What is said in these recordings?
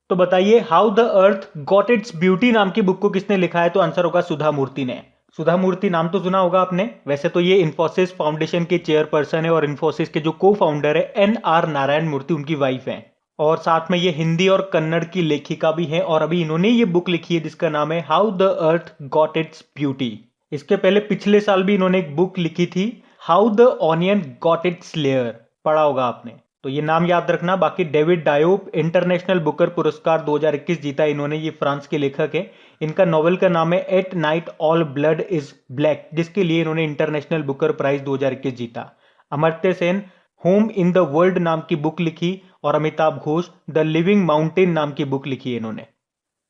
तो बताइए how the earth got its beauty नाम की बुक को किसने लिखा है? तो आंसर होगा सुधा मूर्ति ने। सुधा मूर्ति नाम तो सुना होगा आपने। वैसे तो ये इन्फोसिस फाउंडेशन के चेयरपर्सन है और इन्फोसिस के जो को फाउंडर है NR नारायण मूर्ति उनकी वाइफ है। और साथ में ये हिंदी और कन्नड़ की लेखिका भी है और अभी इन्होंने ये बुक लिखी है जिसका नाम है how the earth got its beauty. इसके पहले पिछले साल भी इन्होंने एक बुक लिखी थी how the onion got its layer, पढ़ा होगा आपने। तो ये नाम याद रखना। बाकी डेविड डायोप इंटरनेशनल बुकर पुरस्कार 2021 जीता इन्होंने, ये फ्रांस के लेखक है। इनका नॉवेल का नाम है at night all blood is black, जिसके लिए इन्होंने इंटरनेशनल बुकर प्राइज 2021 जीता। Amartya Sen home in the world नाम की बुक लिखी और Amitabh Ghosh the living mountain नाम की बुक लिखी है इन्होंने।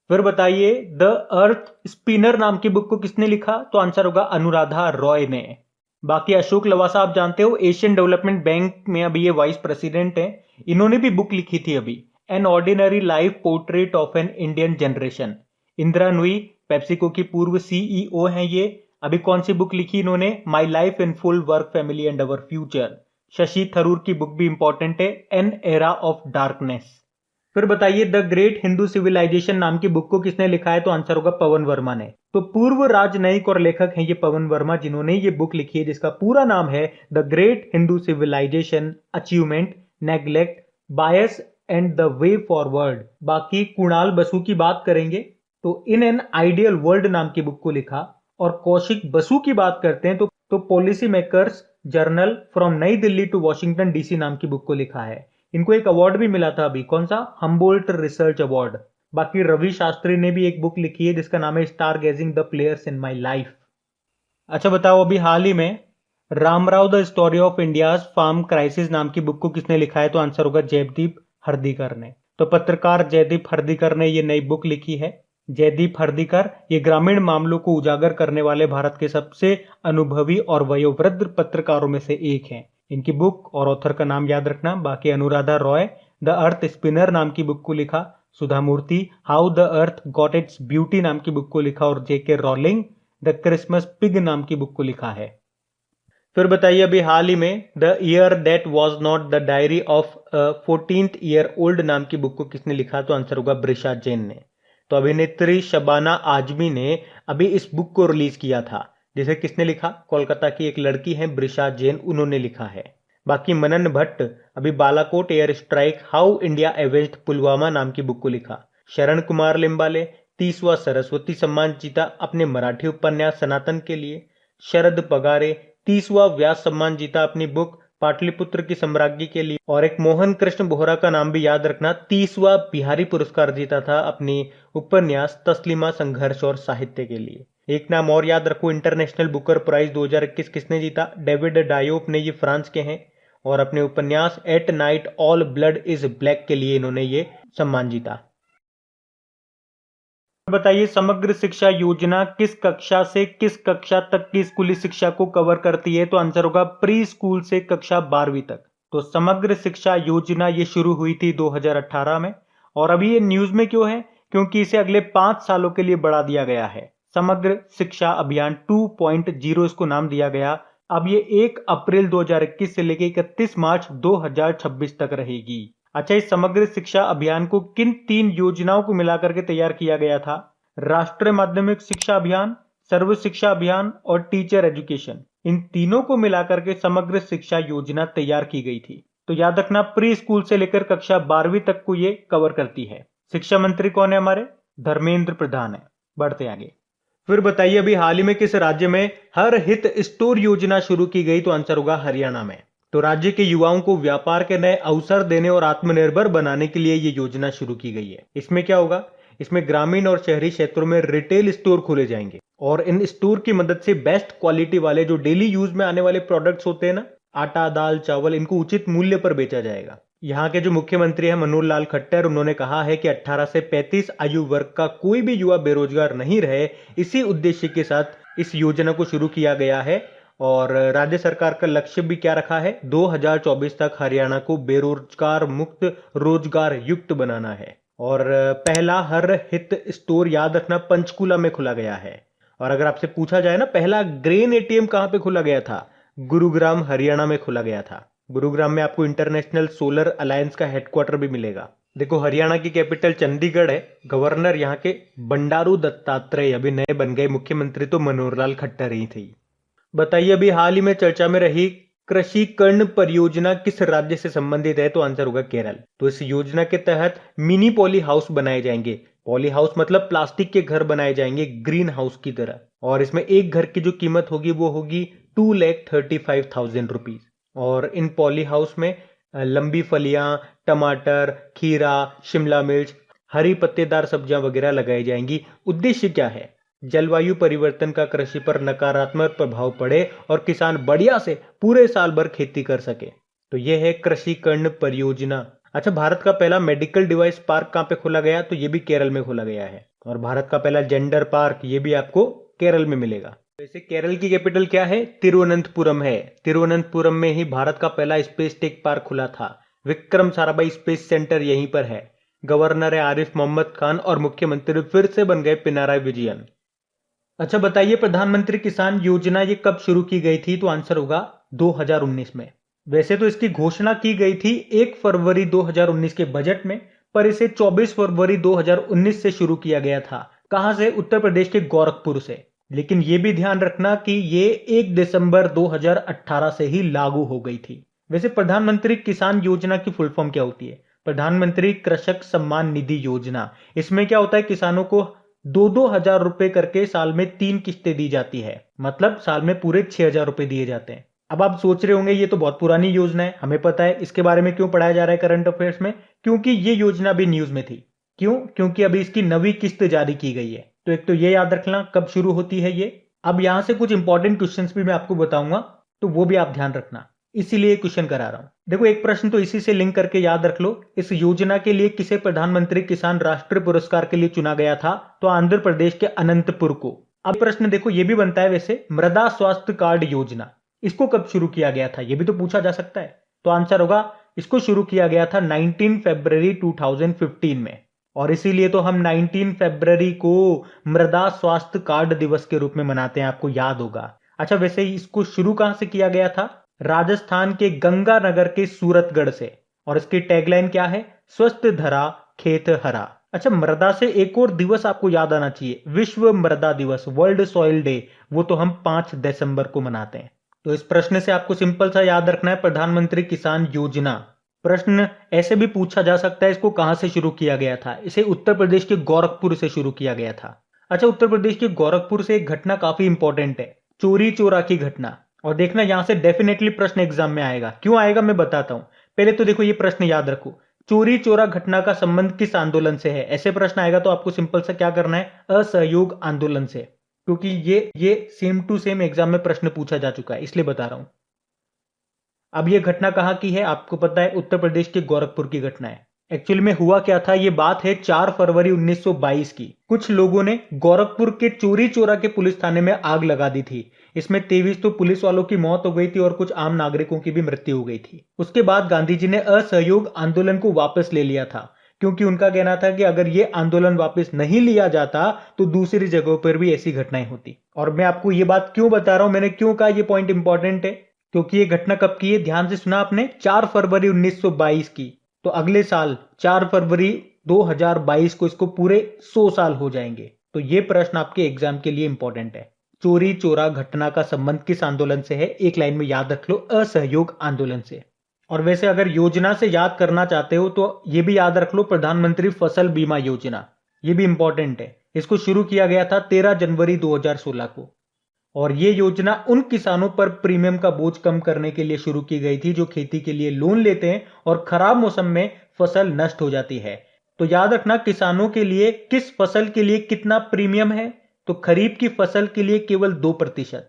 फिर बताइए द अर्थ स्पिनर नाम की बुक को किसने लिखा? तो आंसर होगा अनुराधा रॉय ने। बाकी अशोक लवासा आप जानते हो एशियन डेवलपमेंट बैंक में अभी ये वाइस प्रेसिडेंट है। इन्होंने भी बुक लिखी थी अभी an ordinary life portrait of an Indian generation. Indira Nooyi PepsiCo की पूर्व CEO हैं ये। अभी कौन सी बुक लिखी इन्होंने? My life in full work family and our future. Shashi Tharoor की बुक भी इंपॉर्टेंट है एन एरा ऑफ डार्कनेस। फिर बताइए द ग्रेट हिंदू सिविलाइजेशन नाम की बुक को किसने लिखा है? तो आंसर होगा पवन वर्मा ने। तो पूर्व राजनयिक और लेखक हैं ये पवन वर्मा, जिन्होंने ये बुक लिखी है जिसका पूरा नाम है the great Hindu civilisation achievement neglect bias and the way forward. बाकी कुणाल बसु की बात करेंगे तो इन एन आइडियल वर्ल्ड नाम की बुक को लिखा। और कौशिक बसु की बात करते हैं तो पॉलिसी मेकर्स जर्नल फ्रॉम नई दिल्ली टू वॉशिंगटन DC नाम की बुक को लिखा है। इनको एक अवार्ड भी मिला था अभी, कौन सा? Humboldt research award. बाकी रवि शास्त्री ने भी एक बुक लिखी है जिसका नाम है star gazing the players in my life. अच्छा बताओ अभी हाल ही में Ramrao the story of India's farm crisis नाम की बुक को किसने लिखा है? तो आंसर होगा जयदीप हर्दीकर ने। तो पत्रकार जयदीप हर्दीकर ने ये नई बुक लिखी है। जयदीप हर्दीकर ये ग्रामीण मामलों को उजागर करने वाले भारत के सबसे अनुभवी और वयोवृद्ध पत्रकारों में से एक हैं। इनकी बुक और ऑथर का नाम याद रखना। बाकी Anuradha Roy the earth spinner नाम की बुक को लिखा, Sudha Murty how the earth got its beauty नाम की बुक को लिखा और JK Rowling the Christmas pig नाम की बुक को लिखा है। फिर बताइए अभी हाल ही में the year that was not the diary of 14th year old नाम की बुक को किसने लिखा? तो आंसर होगा ब्रिशा जैन ने। तो अभिनेत्री शबाना आजमी ने अभी इस बुक को रिलीज किया था जिसे किसने लिखा? कोलकाता की एक लड़की है ब्रिशा जैन, उन्होंने लिखा है। बाकी मनन भट्ट अभी Balakot air strike how India एवेंज्ड Pulwama नाम की बुक को लिखा। शरण कुमार लिम्बाले 30वां सरस्वती सम्मान जीता अपने मराठी उपन्यास सनातन के लिए। शरद पगारे 30वां व्यास सम्मान जीता अपनी बुक पाटलिपुत्र की सम्राज्ञी के लिए। और एक मोहन कृष्ण बोहरा का नाम भी याद रखना, 30वां बिहारी पुरस्कार जीता था अपनी उपन्यास तस्लीमा संघर्ष और साहित्य के लिए। एक नाम और याद रखो, इंटरनेशनल बुकर प्राइज 2021 किसने जीता? डेविड डायोप ने, ये फ्रांस के हैं और अपने उपन्यास at night all blood is black के लिए इन्होंने ये सम्मान जीता। बताइए समग्र शिक्षा योजना किस कक्षा से किस कक्षा तक की स्कूली शिक्षा को कवर करती है? तो आंसर होगा प्री स्कूल से कक्षा 12वीं तक। तो समग्र शिक्षा योजना ये शुरू हुई थी 2018 में और अभी ये न्यूज में क्यों है? क्योंकि इसे अगले 5 सालों के लिए बढ़ा दिया गया है। समग्र शिक्षा अभियान 2.0 इसको नाम दिया गया। अब ये 1 अप्रैल 2021 से लेकर 31 मार्च 2026 तक रहेगी। अच्छा, इस समग्र शिक्षा अभियान को किन 3 योजनाओं को मिलाकर के तैयार किया गया था? राष्ट्रीय माध्यमिक शिक्षा अभियान, सर्व शिक्षा अभियान और टीचर एजुकेशन। इन तीनों को मिलाकर के समग्र शिक्षा योजना तैयार की गई थी। तो याद रखना प्री स्कूल से लेकर कक्षा 12वीं तक को ये कवर करती है। शिक्षा मंत्री कौन है हमारे? धर्मेंद्र प्रधान है। बढ़ते आगे। फिर बताइए अभी हाल ही में किस राज्य में हर हित स्टोर योजना शुरू की गई? तो आंसर होगा हरियाणा में। तो राज्य के युवाओं को व्यापार के नए अवसर देने और आत्मनिर्भर बनाने के लिए ये योजना शुरू की गई है। इसमें क्या होगा? इसमें ग्रामीण और शहरी क्षेत्रों में रिटेल स्टोर खोले जाएंगे और इन स्टोर की मदद से बेस्ट क्वालिटी वाले जो डेली यूज में आने वाले प्रोडक्ट्स होते हैं ना, आटा दाल चावल, इनको उचित मूल्य पर बेचा जाएगा। यहाँ के जो मुख्यमंत्री हैं मनोहर लाल खट्टर, उन्होंने कहा है कि 18 से 35 आयु वर्ग का कोई भी युवा बेरोजगार नहीं रहे, इसी उद्देश्य के साथ इस योजना को शुरू किया गया है। और राज्य सरकार का लक्ष्य भी क्या रखा है? 2024 तक हरियाणा को बेरोजगार मुक्त रोजगार युक्त बनाना है। और पहला हर हित स्टोर याद रखना पंचकुला में खुला गया है। और अगर आपसे पूछा जाए ना पहला ग्रेन ATM कहां पे खुला गया था? गुरुग्राम हरियाणा में खुला गया था। गुरुग्राम में आपको इंटरनेशनल सोलर अलायंस का हेडक्वार्टर भी मिलेगा। देखो हरियाणा की कैपिटल चंडीगढ़ है, गवर्नर यहाँ के बंडारू दत्तात्रेय अभी नए बन गए, मुख्यमंत्री तो मनोहर लाल खट्टर ही थे। बताइए अभी हाल ही में चर्चा में रही कृषि कर्ण परियोजना किस राज्य से संबंधित है? तो आंसर होगा केरल। तो इस योजना के तहत मिनी पॉली हाउस बनाए जाएंगे। पॉली हाउस मतलब प्लास्टिक के घर बनाए जाएंगे ग्रीन हाउस की तरह, और इसमें एक घर की जो कीमत होगी वो होगी 2,35,000 रुपीज। और इन पॉली हाउस में लंबी फलियां, टमाटर, खीरा, शिमला मिर्च, हरी पत्तेदार सब्जियां वगैरह लगाई जाएंगी। उद्देश्य क्या है? जलवायु परिवर्तन का कृषि पर नकारात्मक प्रभाव पड़े और किसान बढ़िया से पूरे साल भर खेती कर सके। तो यह है कृषि कर्ण परियोजना। अच्छा, भारत का पहला मेडिकल डिवाइस पार्क कहाँ पे खोला गया? तो ये भी केरल में खोला गया है। और भारत का पहला जेंडर पार्क ये भी आपको केरल में मिलेगा। वैसे केरल की कैपिटल क्या है? तिरुवनंतपुरम है। तिरुवनंतपुरम में ही भारत का पहला स्पेस टेक पार्क खुला था। विक्रम साराभाई स्पेस सेंटर यहीं पर है। गवर्नर है आरिफ मोहम्मद खान और मुख्यमंत्री फिर से बन गए पिनाराई विजयन। अच्छा बताइए, प्रधानमंत्री किसान योजना ये कब शुरू की गई थी? तो आंसर होगा 2019 में। वैसे तो इसकी घोषणा की गई थी 1 फरवरी 2019 के बजट में, पर इसे 24 फरवरी 2019 से शुरू किया गया था। कहां से? उत्तर प्रदेश के गोरखपुर से। लेकिन यह भी ध्यान रखना कि ये 1 दिसंबर 2018 से ही लागू हो गई थी। वैसे प्रधानमंत्री किसान योजना की फुल फॉर्म क्या होती है? प्रधानमंत्री कृषक सम्मान निधि योजना। इसमें क्या होता है, किसानों को 2-2 हजार रुपए करके साल में 3 किस्तें दी जाती है, मतलब साल में पूरे 6,000 रुपए दिए जाते हैं। अब आप सोच रहे होंगे ये तो बहुत पुरानी योजना है, हमें पता है। इसके बारे में क्यों पढ़ाया जा रहा है करंट अफेयर्स में? क्योंकि ये योजना भी न्यूज में थी। क्यों? क्योंकि अभी इसकी नवी किस्त जारी की गई है। तो एक तो ये याद रखना कब शुरू होती है ये। अब यहां से कुछ इंपॉर्टेंट क्वेश्चंस भी मैं आपको बताऊंगा, तो वो भी आप ध्यान रखना, इसीलिए क्वेश्चन करा रहा हूं। देखो एक प्रश्न तो इसी से लिंक करके याद रख लो। इस योजना के लिए किसे प्रधानमंत्री किसान राष्ट्रीय पुरस्कार के लिए चुना गया था? तो आंध्र प्रदेश के अनंतपुर को। अब प्रश्न देखो ये भी बनता है वैसे, मृदा स्वास्थ्य कार्ड योजना इसको कब शुरू किया गया था? ये भी तो पूछा जा सकता है। तो आंसर होगा इसको शुरू किया गया था 19 फरवरी 2015 में, और इसीलिए तो हम 19 फरवरी को मृदा स्वास्थ्य कार्ड दिवस के रूप में मनाते हैं, आपको याद होगा। अच्छा वैसे ही इसको शुरू कहां से किया गया था? राजस्थान के गंगानगर के सूरतगढ़ से। और इसकी टैगलाइन क्या है? स्वस्थ धरा खेत हरा। अच्छा मृदा से एक और दिवस आपको याद आना चाहिए, विश्व मृदा दिवस, वर्ल्ड सॉइल डे, वो तो हम 5 दिसंबर को मनाते हैं। तो इस प्रश्न से आपको सिंपल सा याद रखना है प्रधानमंत्री किसान योजना। प्रश्न ऐसे भी पूछा जा सकता है इसको कहां से शुरू किया गया था? इसे उत्तर प्रदेश के गोरखपुर से शुरू किया गया था। अच्छा उत्तर प्रदेश के गोरखपुर से एक घटना काफी इंपॉर्टेंट है, चोरी चोरा की घटना। और देखना यहां से डेफिनेटली प्रश्न एग्जाम में आएगा। क्यों आएगा मैं बताता हूं। पहले तो देखो ये प्रश्न याद रखो, चोरी चोरा घटना का संबंध किस आंदोलन से है? ऐसे प्रश्न आएगा तो आपको सिंपल सा क्या करना है, असहयोग आंदोलन से, क्योंकि ये सेम टू सेम एग्जाम में प्रश्न पूछा जा चुका है, इसलिए बता रहा हूं। अब ये घटना कहां की है? आपको पता है उत्तर प्रदेश के गोरखपुर की घटना है। एक्चुअली में हुआ क्या था, ये बात है 4 फरवरी 1922 की। कुछ लोगों ने गोरखपुर के चोरी चोरा के पुलिस थाने में आग लगा दी थी। इसमें 23 तो पुलिस वालों की मौत हो गई थी और कुछ आम नागरिकों की भी मृत्यु हो गई थी। उसके बाद गांधी जी ने असहयोग आंदोलन को वापस ले लिया था, क्योंकि उनका कहना था कि अगर ये आंदोलन वापस नहीं लिया जाता तो दूसरी जगहों पर भी ऐसी घटनाएं होती। और मैं आपको ये बात क्यों बता रहा हूं, मैंने क्यों कहा ये पॉइंट इंपॉर्टेंट है, क्योंकि ये घटना कब की है? ध्यान से सुना आपने, 4 फरवरी 1922 की। तो अगले साल 4 फरवरी 2022 को इसको पूरे 100 साल हो जाएंगे। तो ये प्रश्न आपके एग्जाम के लिए इंपॉर्टेंट है। चोरी चोरा घटना का संबंध किस आंदोलन से है? एक लाइन में याद रख लो, असहयोग आंदोलन से। और वैसे अगर योजना से याद करना चाहते हो तो ये भी याद रख लो, प्रधानमंत्री फसल बीमा योजना, ये भी इंपॉर्टेंट है। इसको शुरू किया गया था 13 जनवरी 2016 को। और ये योजना उन किसानों पर प्रीमियम का बोझ कम करने के लिए शुरू की गई थी जो खेती के लिए लोन लेते हैं और खराब मौसम में फसल नष्ट हो जाती है। तो याद रखना किसानों के लिए किस फसल के लिए कितना प्रीमियम है? तो खरीफ की फसल के लिए केवल 2%,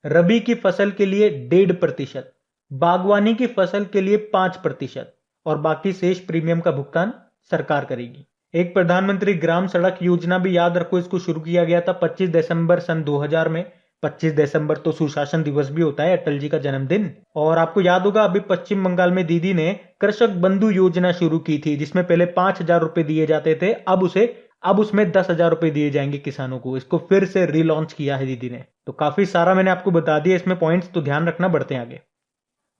रबी की फसल के लिए 1.5%, बागवानी की फसल के लिए 5%, और बाकी शेष प्रीमियम का भुगतान सरकार करेगी। एक प्रधानमंत्री ग्राम सड़क योजना भी याद रखो, इसको शुरू किया गया था 25 दिसंबर सन 2000 में। 25 दिसंबर तो सुशासन दिवस भी होता है, अटल जी का जन्मदिन। और आपको याद होगा अभी पश्चिम बंगाल में दीदी ने कृषक बंधु योजना शुरू की थी, जिसमें पहले 5,000 रुपए दिए जाते थे, अब उसमें 10,000 रुपए दिए जाएंगे किसानों को। इसको फिर से रीलॉन्च किया है दीदी ने। तो काफी सारा मैंने आपको बता दिया इसमें पॉइंट्स, तो ध्यान रखना, बढ़ते हैं आगे।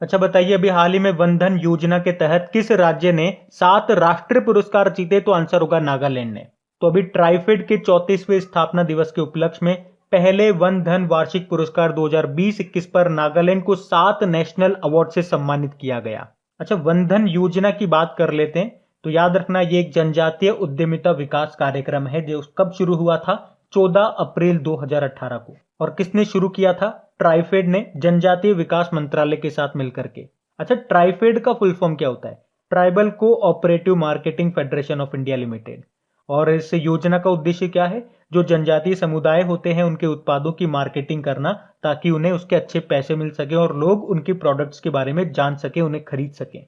अच्छा बताइए, अभी हाल ही में वन धन योजना के तहत किस राज्य ने 7 राष्ट्रीय पुरस्कार जीते? तो आंसर होगा नागालैंड ने। तो अभी ट्राइफेड के 34वें स्थापना दिवस के उपलक्ष्य में पहले वन धन वार्षिक पुरस्कार 2020-21 पर नागालैंड को 7 नेशनल अवार्ड से सम्मानित किया गया। अच्छा, वन धन योजना की बात कर लेते हैं। तो याद रखना, ये एक जनजातीय उद्यमिता विकास कार्यक्रम है जो कब शुरू हुआ था? 14 अप्रैल 2018 को। और किसने शुरू किया था? ट्राइफेड ने, जनजातीय विकास मंत्रालय के साथ मिलकर के। अच्छा, ट्राइफेड का फुल फॉर्म क्या होता है? Tribal cooperative marketing federation of India limited. और इस योजना का उद्देश्य क्या है? जो जनजातीय समुदाय होते हैं उनके उत्पादों की मार्केटिंग करना, ताकि उन्हें उसके अच्छे पैसे मिल सके और लोग उनके प्रोडक्ट्स के बारे में जान सके, उन्हें खरीद सके,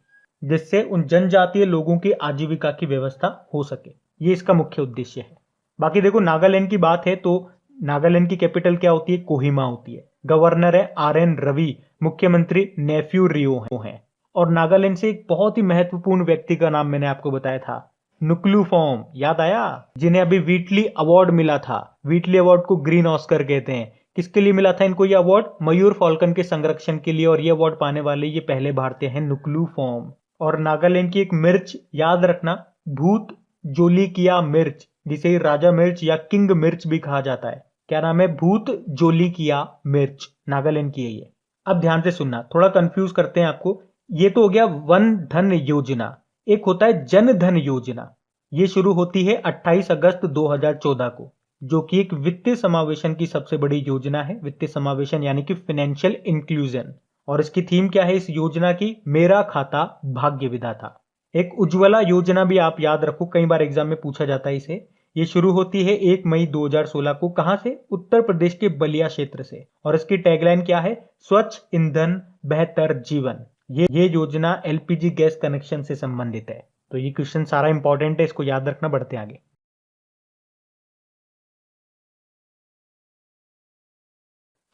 जिससे उन जनजातीय लोगों की आजीविका की व्यवस्था हो सके। ये इसका मुख्य उद्देश्य है। बाकी देखो, नागालैंड की बात है तो नागालैंड की कैपिटल क्या होती है? कोहिमा होती है। गवर्नर है RN रवि, मुख्यमंत्री नेफ्यू रियो हैं। और नागालैंड से एक बहुत ही महत्वपूर्ण व्यक्ति का नाम मैंने आपको बताया था, नुक्लूफॉर्म, याद आया? जिन्हें अभी व्हीटली अवार्ड मिला था। व्हीटली अवार्ड को ग्रीन ऑस्कर कहते हैं। किसके लिए मिला था इनको ये अवार्ड? मयूर फाल्कन के संरक्षण के लिए। और ये अवार्ड पाने वाले ये पहले भारतीय हैं, नुक्लूफॉर्म। और नागालैंड की एक मिर्च याद रखना, भूत जोलिकिया मिर्च, जिसे राजा मिर्च या किंग मिर्च भी कहा जाता है। क्या नाम है? भूत जोलिकिया मिर्च, नागालैंड की है ये। अब ध्यान से सुनना, थोड़ा कंफ्यूज करते हैं आपको। ये तो हो गया वन धन योजना। एक होता है जन धन योजना। ये शुरू होती है 28 अगस्त 2014 को, जो कि एक वित्तीय समावेशन की सबसे बड़ी योजना है। वित्तीय समावेशन यानी कि फाइनेंशियल इंक्लूजन। और इसकी थीम क्या है इस योजना की? मेरा खाता भाग्य विधाता। एक उज्ज्वला योजना भी आप याद रखो, कई बार एग्जाम में पूछा जाता है इसे। ये शुरू होती है 1 मई 2016 को। कहां से? उत्तर प्रदेश के बलिया क्षेत्र से। और इसकी टैगलाइन क्या है? स्वच्छ ईंधन बेहतर जीवन। ये योजना LPG गैस कनेक्शन से संबंधित है। तो ये क्वेश्चन सारा इंपॉर्टेंट है, इसको याद रखना। बढ़ते आगे।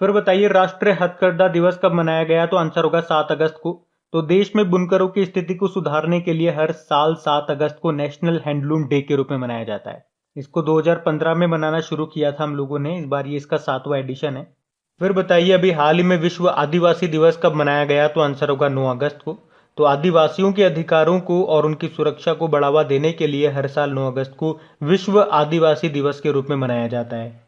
फिर बताइए, राष्ट्रीय हथकरघा दिवस कब मनाया गया? तो आंसर होगा 7 अगस्त को। तो देश में बुनकरों की स्थिति को सुधारने के लिए हर साल 7 अगस्त को नेशनल हैंडलूम डे के रूप में मनाया जाता है। इसको 2015 में मनाना शुरू किया था हम लोगों ने। इस बार ये इसका 7वां एडिशन है। फिर बताइए, अभी हाल ही में विश्व आदिवासी दिवस कब मनाया गया? तो आंसर होगा 9 अगस्त को। तो आदिवासियों के अधिकारों को और उनकी सुरक्षा को बढ़ावा देने के लिए हर साल 9 अगस्त को विश्व आदिवासी दिवस के रूप में मनाया जाता है।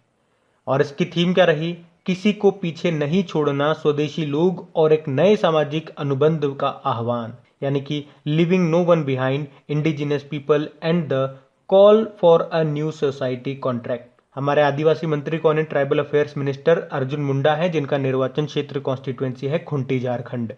और इसकी थीम क्या रही? किसी को पीछे नहीं छोड़ना, स्वदेशी लोग और एक नए सामाजिक अनुबंध का आह्वान, यानी कि living no one behind, indigenous people and the call for a new society contract. हमारे आदिवासी मंत्री कौन है? Tribal affairs minister Arjun Munda है, जिनका निर्वाचन क्षेत्र कॉन्स्टिट्यूएंसी है खुंटी, झारखंड।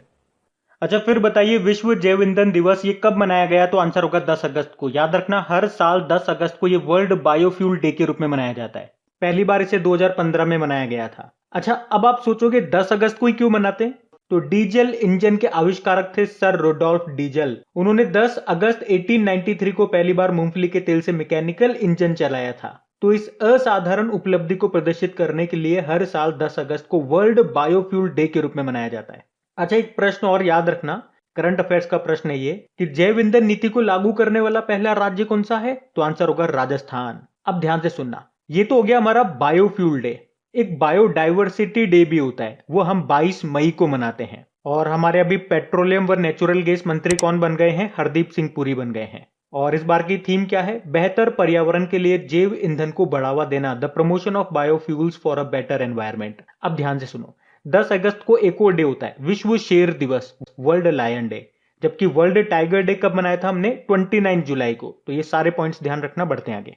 अच्छा, फिर बताइए, विश्व जैव ईंधन दिवस ये कब मनाया गया? तो आंसर होगा 10 अगस्त को। याद रखना, हर साल 10 अगस्त को ये वर्ल्ड बायोफ्यूल डे के रूप में मनाया जाता है। पहली बार इसे 2015 में मनाया गया था। अच्छा, अब आप सोचोगे 10 अगस्त को ही क्यों मनाते हैं? तो डीजल इंजन के आविष्कारक थे सर रोडोल्फ डीजल। उन्होंने 10 अगस्त 1893 को पहली बार मूंगफली के तेल से मैकेनिकल इंजन चलाया था। तो इस असाधारण उपलब्धि को प्रदर्शित करने के लिए हर साल 10 अगस्त को वर्ल्ड बायोफ्यूल डे के रूप में मनाया जाता है। अच्छा, एक प्रश्न और याद रखना, करंट अफेयर्स का प्रश्न है ये, कि जैव ईंधन नीति को लागू करने वाला पहला राज्य कौन सा है? तो आंसर होगा राजस्थान। अब ध्यान से सुनना, ये तो हो गया हमारा बायोफ्यूल डे। एक बायोडाइवर्सिटी डे भी होता है, वो हम 22 मई को मनाते हैं। और हमारे अभी पेट्रोलियम व नेचुरल गैस मंत्री कौन बन गए हैं? हरदीप सिंह पुरी बन गए हैं। और इस बार की थीम क्या है? बेहतर पर्यावरण के लिए जैव ईंधन को बढ़ावा देना, the promotion of biofuels for a better environment. अब ध्यान से सुनो, 10 अगस्त को एक और डे होता है, विश्व शेर दिवस, वर्ल्ड लायन डे। जबकि वर्ल्ड टाइगर डे कब मनाया था हमने? 29 जुलाई को। तो ये सारे पॉइंट्स ध्यान रखना। बढ़ते हैं आगे।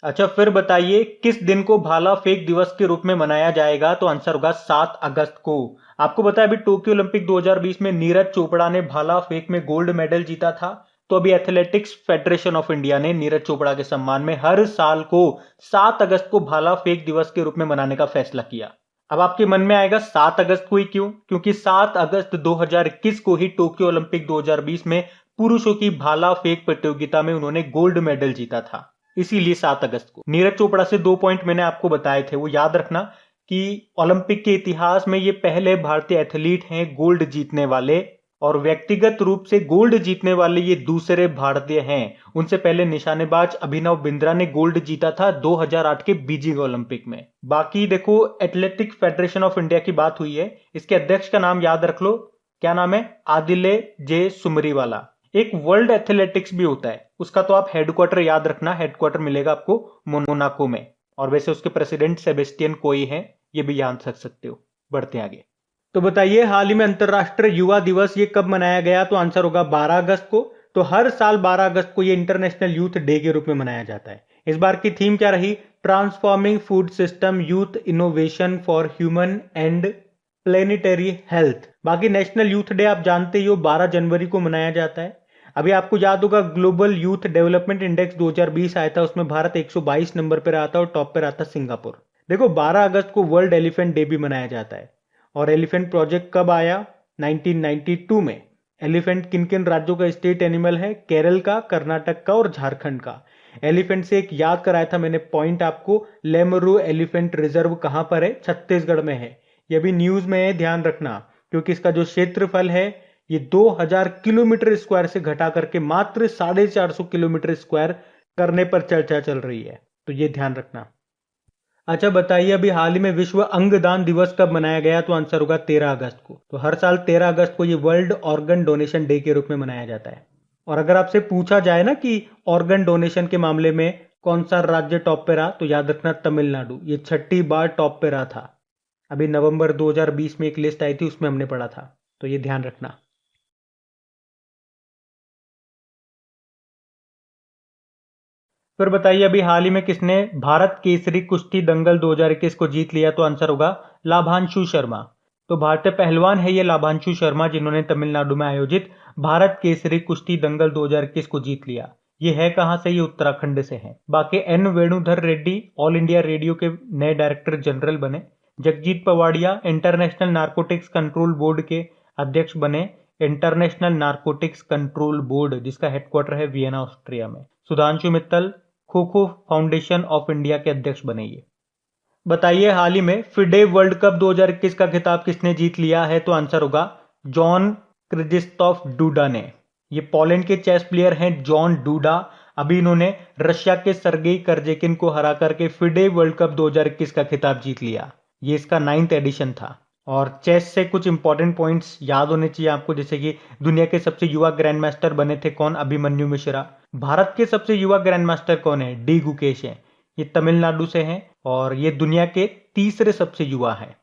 अच्छा, फिर बताइए, किस दिन को भाला फेंक दिवस के रूप में मनाया जाएगा? तो आंसर होगा 7 अगस्त को। आपको पता है अभी टोक्यो ओलंपिक 2020 में नीरज चोपड़ा ने भाला फेंक में गोल्ड मेडल जीता था। तो अभी एथलेटिक्स फेडरेशन ऑफ इंडिया ने नीरज चोपड़ा के सम्मान में हर साल को 7 अगस्त को भाला फेंक दिवस के रूप में मनाने का फैसला किया। अब आपके मन में आएगा 7 अगस्त को ही क्यों? क्योंकि 7 अगस्त 2021 को ही टोक्यो ओलंपिक 2020 में पुरुषों की भाला फेंक प्रतियोगिता में उन्होंने गोल्ड मेडल जीता था, इसीलिए 7 अगस्त को। नीरज चोपड़ा से 2 पॉइंट मैंने आपको बताए थे, वो याद रखना कि ओलंपिक के इतिहास में ये पहले भारतीय एथलीट हैं गोल्ड जीतने वाले, और व्यक्तिगत रूप से गोल्ड जीतने वाले ये दूसरे भारतीय हैं। उनसे पहले निशानेबाज अभिनव बिंद्रा ने गोल्ड जीता था 2008 के बीजिंग ओलंपिक में। बाकी देखो, एथलेटिक फेडरेशन ऑफ इंडिया की बात हुई है, इसके अध्यक्ष का नाम याद रख लो, क्या नाम है? आदिले जे सुमरीवाला। एक वर्ल्ड एथलेटिक्स भी होता है, उसका तो आप हेडक्वार्टर याद रखना, हेडक्वार्टर मिलेगा आपको मोनाको में, और वैसे उसके प्रेसिडेंट सेबेस्टियन कोई है, ये भी याद रख सकते हो। बढ़ते आगे। तो बताइए हाल ही में अंतरराष्ट्रीय युवा दिवस ये कब मनाया गया? तो आंसर होगा 12 अगस्त को। तो हर साल 12 अगस्त को ये इंटरनेशनल यूथ डे के रूप में मनाया जाता है। इस बार की थीम क्या रही? Transforming food system youth innovation for human and planetary health. बाकी नेशनल यूथ डे आप जानते ही हो 12 जनवरी को मनाया जाता है। अभी आपको याद होगा ग्लोबल यूथ डेवलपमेंट इंडेक्स 2020 आया था, उसमें भारत 122 नंबर पर आता है और टॉप पर आता सिंगापुर। देखो 12 अगस्त को वर्ल्ड एलिफेंट डे भी मनाया जाता है। और एलिफेंट प्रोजेक्ट कब आया? 1992 में। एलिफेंट किन किन राज्यों का स्टेट एनिमल है? केरल का, कर्नाटक का और झारखंड का। एलिफेंट से एक याद कराया था मैंने पॉइंट आपको, लेमरू एलिफेंट रिजर्व कहां पर है? छत्तीसगढ़ में है। ये भी न्यूज में है, ध्यान रखना, क्योंकि इसका जो क्षेत्रफल है ये 2000 किलोमीटर स्क्वायर से घटा करके मात्र 450 किलोमीटर स्क्वायर करने पर चर्चा चल रही है, तो ये ध्यान रखना। अच्छा बताइए अभी हाल ही में विश्व अंगदान दिवस कब मनाया गया? तो आंसर होगा 13 अगस्त को। तो हर साल 13 अगस्त को ये वर्ल्ड ऑर्गन डोनेशन डे के रूप में मनाया जाता है। और अगर आपसे पूछा जाए ना कि ऑर्गन डोनेशन के मामले में कौन सा राज्य टॉप पे रहा, तो याद रखना तमिलनाडु, ये 6ठी बार टॉप पे रहा था। अभी नवंबर 2020 में एक लिस्ट आई थी, उसमें हमने पढ़ा था, तो ये ध्यान रखना। फिर बताइए अभी हाल ही में किसने भारत केसरी कुश्ती दंगल 2021 को जीत लिया? तो आंसर होगा लाभांशु शर्मा। तो भारतीय पहलवान है ये लाभांशु शर्मा, जिन्होंने तमिलनाडु में आयोजित भारत केसरी कुश्ती दंगल 2021 को जीत लिया। ये है कहां से? ये उत्तराखंड से है। बाकी N Venudhar Reddy all India radio के नए डायरेक्टर जनरल बने। Jagjit Pawadia international narcotics control board के अध्यक्ष बने। इंटरनेशनल नारकोटिक्स कंट्रोल बोर्ड जिसका हेडक्वार्टर है वियना ऑस्ट्रिया में। Sudhanshu Mittal kho kho foundation of India के अध्यक्ष बने। ये बताइए हाल ही में फिडे वर्ल्ड कप 2021 का खिताब किसने जीत लिया है? तो आंसर होगा जॉन क्रिजिस्तॉफ डूडा ने। ये पोलैंड के चेस प्लेयर हैं जॉन डूडा। अभी इन्होंने रशिया के सर्गेई कर्जेकिन को हरा करके फिडे वर्ल्ड कप 2021 का खिताब जीत लिया। ये इसका 9th एडिशन था। और चेस से कुछ इंपॉर्टेंट पॉइंट्स याद होने चाहिए आपको, जैसे कि दुनिया के सबसे युवा ग्रैंड मास्टर बने थे कौन? अभिमन्यु मिश्रा। भारत के सबसे युवा ग्रैंड मास्टर कौन है? डी गुकेश है, ये तमिलनाडु से हैं और ये दुनिया के तीसरे सबसे युवा हैं।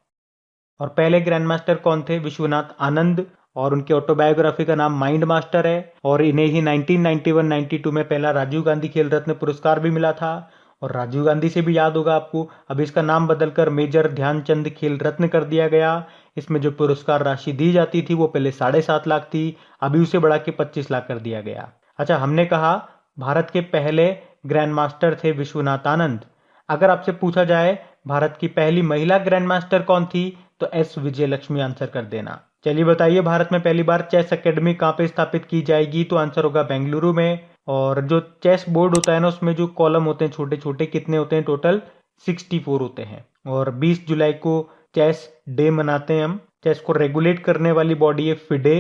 और पहले ग्रैंड मास्टर कौन थे? विश्वनाथ आनंद, और उनकी ऑटोबायोग्राफी का नाम माइंड मास्टर है। और इन्हें ही 1991-92 में पहला राजीव गांधी खेल रत्न पुरस्कार भी मिला था। और राजीव गांधी से भी याद होगा आपको, अब इसका नाम बदलकर मेजर ध्यानचंद खेल रत्न कर दिया गया। इसमें जो पुरस्कार राशि दी जाती थी वो पहले 7.5 लाख थी, अभी उसे बढ़ा के 25 लाख कर दिया गया। अच्छा, हमने कहा भारत के पहले ग्रैंड मास्टर थे विश्वनाथ आनंद। अगर आपसे पूछा जाए भारत की पहली महिला ग्रैंड मास्टर कौन थी, तो एस विजयलक्ष्मी आंसर कर देना। चलिए बताइए भारत में पहली बार चेस एकेडमी कहाँ पे स्थापित की जाएगी? तो आंसर होगा बेंगलुरु में। और जो चेस बोर्ड होता है ना, उसमें जो कॉलम होते हैं छोटे छोटे, कितने होते हैं टोटल? 64 होते हैं। और 20 जुलाई को चेस डे मनाते हैं हम। चेस को रेगुलेट करने वाली बॉडी है फिडे।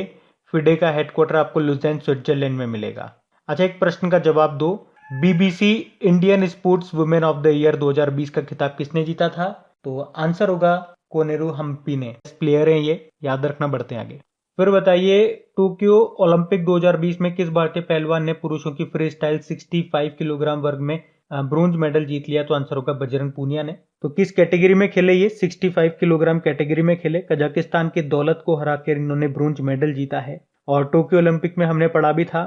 फिडे का हेडक्वार्टर आपको लुज़ेन स्विट्जरलैंड में मिलेगा। अच्छा, एक प्रश्न का जवाब दो। BBC Indian sports women of the year 2020 का खिताब किसने जीता था? तो आंसर होगा कोनेरू हम्पी ने। प्लेयर हैं ये, याद रखना। बढ़ते हैं आगे। फिर बताइए टोक्यो ओलंपिक 2020 में किस भारतीय पहलवान ने पुरुषों की फ्री स्टाइल 65 किलोग्राम वर्ग में ब्रोंज मेडल जीत लिया? तो आंसर होगा बजरंग पूनिया ने। तो किस कैटेगरी में खेले ये? 65 किलोग्राम कैटेगरी में खेले। कजाकिस्तान के दौलत को हराकर इन्होंने ब्रोंज मेडल जीता है। और टोक्यो ओलंपिक में हमने पढ़ा भी था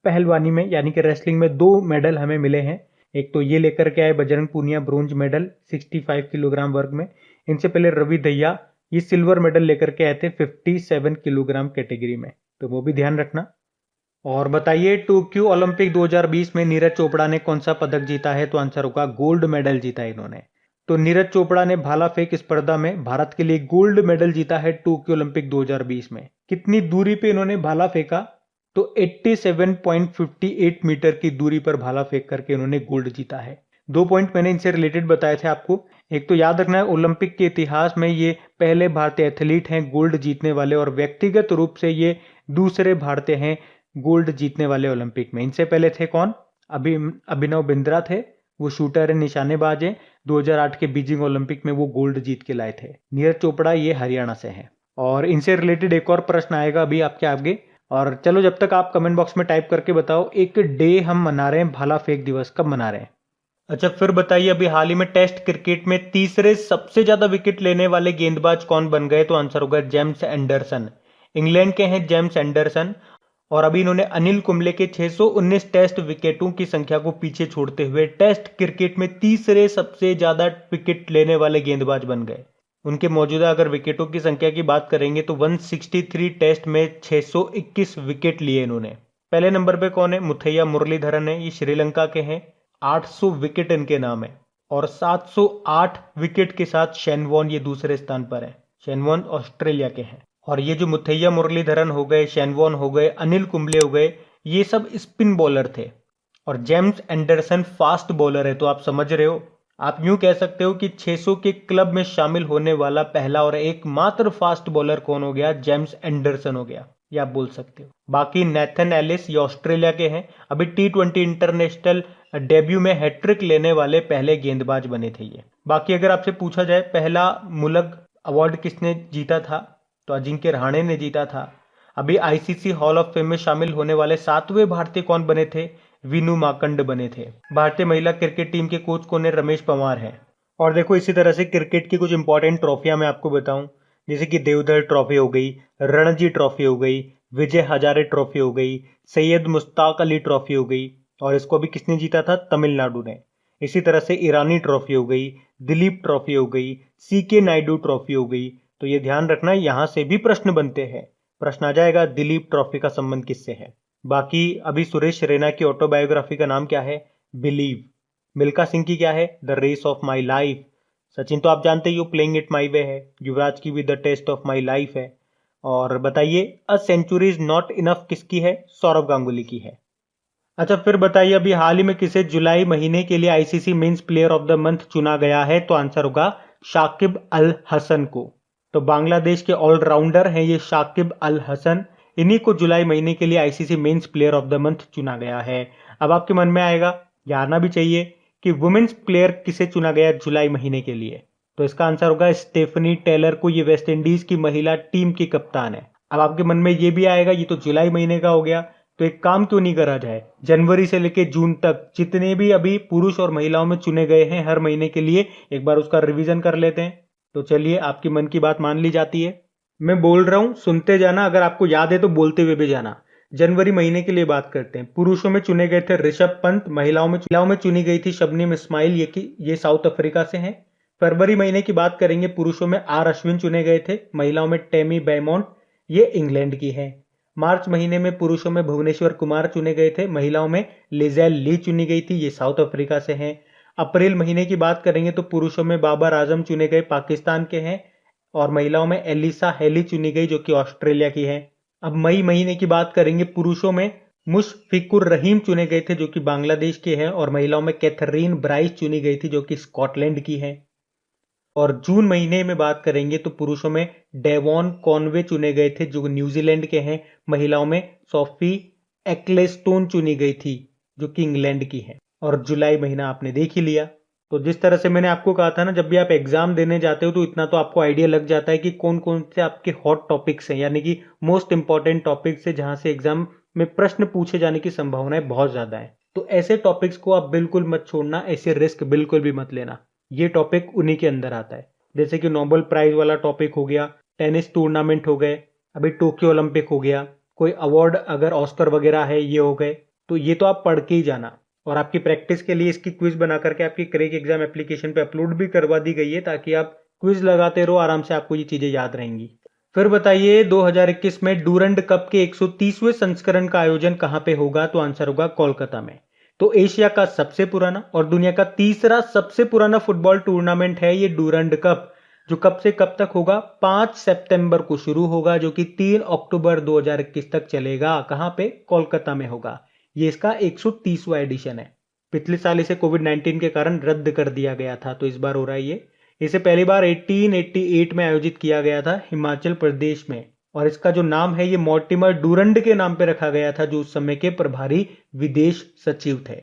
पहलवानी में, यानी कि रेसलिंग में 2 मेडल हमें मिले हैं। एक तो ये लेकर के आए Bajrang Punia bronze medal 65 kilogram वर्ग में। इनसे पहले रवि दहिया ये सिल्वर मेडल लेकर के आए थे 57 किलोग्राम कैटेगरी में, तो वो भी ध्यान रखना। और बताइए टोक्यो ओलंपिक 2020 में नीरज चोपड़ा ने कौन सा पदक जीता है? तो आंसर होगा गोल्ड मेडल जीता है इन्होंने। तो नीरज चोपड़ा ने भाला फेंक स्पर्धा में भारत के लिए गोल्ड मेडल जीता है टोक्यो ओलंपिक 2020 में। कितनी दूरी पे इन्होंने भाला फेंका? तो 87.58 मीटर की दूरी पर भाला फेंक करके इन्होंने गोल्ड जीता है। 2 पॉइंट मैंने इनसे रिलेटेड बताए थे आपको। एक तो याद रखना है ओलंपिक के इतिहास में ये पहले भारतीय एथलीट हैं गोल्ड जीतने वाले, और व्यक्तिगत रूप से ये दूसरे भारतीय हैं गोल्ड जीतने वाले ओलंपिक में। इनसे पहले थे कौन? अभिनव बिंद्रा थे, वो शूटर है, निशानेबाज है। 2008 के बीजिंग ओलंपिक में वो गोल्ड जीत के लाए थे। नीरज चोपड़ा ये हरियाणा से हैं। और इनसे रिलेटेड एक और प्रश्न आएगा अभी आपके आगे। और चलो जब तक आप कमेंट बॉक्स में टाइप करके बताओ, एक डे हम मना रहे हैं भाला फेंक दिवस, कब मना रहे हैं? अच्छा फिर बताइए, अभी हाल ही में टेस्ट क्रिकेट में तीसरे सबसे ज्यादा विकेट लेने वाले गेंदबाज कौन बन गए? तो आंसर होगा जेम्स एंडरसन। इंग्लैंड के हैं जेम्स एंडरसन, और अभी इन्होंने अनिल कुंबले के 619 टेस्ट विकेटों की संख्या को पीछे छोड़ते हुए टेस्ट क्रिकेट में तीसरे सबसे ज्यादा विकेट लेने वाले गेंदबाज बन गए। उनके मौजूदा अगर विकेटों की संख्या की बात करेंगे तो 163 टेस्ट में 621 विकेट लिए इन्होंने। पहले नंबर पे कौन है? मुथैया मुरलीधरन है, ये श्रीलंका के हैं, 800 विकेट इनके नाम है। और 708 विकेट के साथ शेन वॉर्न ये दूसरे स्थान पर है। शेन वॉर्न ऑस्ट्रेलिया के हैं। और ये जो मुथैया मुरलीधरन हो गए, शेन वॉर्न हो गए, अनिल कुंबले हो गए, ये सब स्पिन बॉलर थे। और जेम्स एंडरसन फास्ट बॉलर है। तो आप समझ रहे हो, आप यूं कह सकते हो कि 600 के क्लब में शामिल होने वाला पहला और एकमात्र फास्ट बॉलर कौन हो गया? जेम्स एंडरसन हो गया, ये आप बोल सकते हो। बाकी नेथन एलिस ये ऑस्ट्रेलिया के हैं, अभी T20 इंटरनेशनल डेब्यू में हैट्रिक लेने वाले पहले गेंदबाज बने थे ये। बाकी अगर आपसे पूछा जाए पहला मुलक अवार्ड किसने जीता था, तो अजिंक्य रहाणे ने जीता था। अभी आईसीसी हॉल ऑफ फेम में शामिल होने वाले 7वें भारतीय कौन बने थे? विनू माकंड बने थे। भारतीय महिला क्रिकेट टीम के कोच कौन है? रमेश पवार हैं। और देखो इसी तरह से क्रिकेट की कुछ इंपॉर्टेंट ट्रॉफियां मैं आपको बताऊं, जैसे कि देवधर ट्रॉफी हो गई, रणजी ट्रॉफी हो गई, विजय हजारे ट्रॉफी हो गई, सैयद मुश्ताक अली ट्रॉफी हो गई, और इसको अभी किसने जीता था? तमिलनाडु ने। इसी तरह से ईरानी ट्रॉफी हो गई, दिलीप ट्रॉफी हो गई, सीके नायडू ट्रॉफी हो गई। तो ये ध्यान रखना, यहां से भी प्रश्न बनते हैं। प्रश्न आ जाएगा दिलीप ट्रॉफी का संबंध किससे है। बाकी अभी सुरेश रैना की ऑटोबायोग्राफी का नाम क्या है? बिलीव। मिल्खा सिंह की क्या है? The race of my life. Sachin तो आप जानते ही हो, प्लेइंग इट माई वे है। युवराज की भी the test of my life है। और बताइए a century is not enough किसकी है? सौरव गांगुली की है। अच्छा फिर बताइए, अभी हाल ही में किसे जुलाई महीने के लिए ICC men's player of the month चुना गया है? तो आंसर होगा शाकिब अल हसन को। तो बांग्लादेश के ऑलराउंडर हैं ये शाकिब अल हसन, इन्हीं को जुलाई महीने के लिए ICC men's player of the month चुना गया है। अब आपके मन में आएगा, या आना भी चाहिए, कि वुमेन्स प्लेयर किसे चुना गया जुलाई महीने के लिए? तो इसका आंसर होगा स्टेफनी टेलर को। ये वेस्ट इंडीज की महिला टीम की कप्तान है। अब आपके मन में ये भी आएगा, ये तो जुलाई महीने का हो गया, तो एक काम क्यों नहीं करा जाए, जनवरी से लेकर जून तक जितने भी अभी पुरुष और महिलाओं में चुने गए हैं हर महीने के लिए, एक बार उसका रिवीजन कर लेते हैं। तो चलिए, आपकी मन की बात मान ली जाती है। मैं बोल रहा हूं, सुनते जाना, अगर आपको याद है तो बोलते हुए भी जाना। जनवरी महीने के लिए बात करते हैं। पुरुषों में चुने गए थे ऋषभ पंत, महिलाओं में चुनी गई थी शबनीम इस्माइल, ये साउथ अफ्रीका से हैं। फरवरी महीने की बात करेंगे, पुरुषों में आर अश्विन चुने गए थे, महिलाओं में टेमी बेमोंट, ये इंग्लैंड की है। मार्च महीने में पुरुषों में भुवनेश्वर कुमार चुने गए थे, महिलाओं में लिजेल ली चुनी गई थी, ये साउथ अफ्रीका से हैं। अप्रैल महीने की बात करेंगे तो पुरुषों में बाबर आजम चुने गए, पाकिस्तान के हैं, और महिलाओं में एलिसा हेली चुनी गई, जो कि ऑस्ट्रेलिया की है। अब मई महीने की बात करेंगे, पुरुषों में मुशफिकुर रहीम चुने गए थे, जो कि बांग्लादेश के हैं, और महिलाओं में कैथरीन ब्राइस चुनी गई थी, जो कि स्कॉटलैंड की है। और जून महीने में बात करेंगे तो पुरुषों में डेवॉन कॉनवे चुने गए थे, जो न्यूजीलैंड के हैं, महिलाओं में सोफी एक्लेस्टोन चुनी गई थी, जो कि इंग्लैंड की है। और जुलाई महीना आपने देख ही लिया। तो जिस तरह से मैंने आपको कहा था ना, जब भी आप एग्जाम देने जाते हो तो इतना तो आपको आइडिया लग जाता है कि कौन कौन से आपके हॉट टॉपिक्स हैं, यानी कि मोस्ट इंपॉर्टेंट टॉपिक्स है, जहां से एग्जाम में प्रश्न पूछे जाने की संभावनाएं बहुत ज्यादा है। तो ऐसे टॉपिक्स को आप बिल्कुल मत छोड़ना, ऐसे रिस्क बिल्कुल भी मत लेना। ये टॉपिक उन्हीं के अंदर आता है, जैसे कि नोबेल प्राइज वाला टॉपिक हो गया, टेनिस टूर्नामेंट हो गए, अभी टोक्यो ओलंपिक हो गया, कोई अवार्ड अगर ऑस्कर वगैरह है ये हो गए। तो ये तो आप पढ़ के ही जाना। और आपकी प्रैक्टिस के लिए इसकी क्विज बना करके आपकी क्रैक एग्जाम एप्लीकेशन पे अपलोड भी करवा दी गई है, ताकि आप क्विज लगाते रहो, आराम से आपको ये चीजें याद रहेंगी। फिर बताइए, 2021 में डूरंड कप के 130वें संस्करण का आयोजन कहां पे होगा? तो आंसर होगा कोलकाता में। तो एशिया का सबसे पुराना और दुनिया का तीसरा सबसे पुराना फुटबॉल टूर्नामेंट है ये डूरंड कप, जो कब से कब तक होगा? 5 सितंबर को शुरू होगा, जो कि 3 अक्टूबर 2021 तक चलेगा। कहां पे? कोलकाता में होगा। ये इसका 130वां एडिशन है। पिछले साल इसे कोविड-19 के कारण रद्द कर दिया गया था, तो इस बार हो रहा है ये। इसे पहली बार 1888 में आयोजित किया गया था हिमाचल प्रदेश में, और इसका जो नाम है ये मॉर्टिमर डूरंड के नाम पे रखा गया था, जो उस समय के प्रभारी विदेश सचिव थे।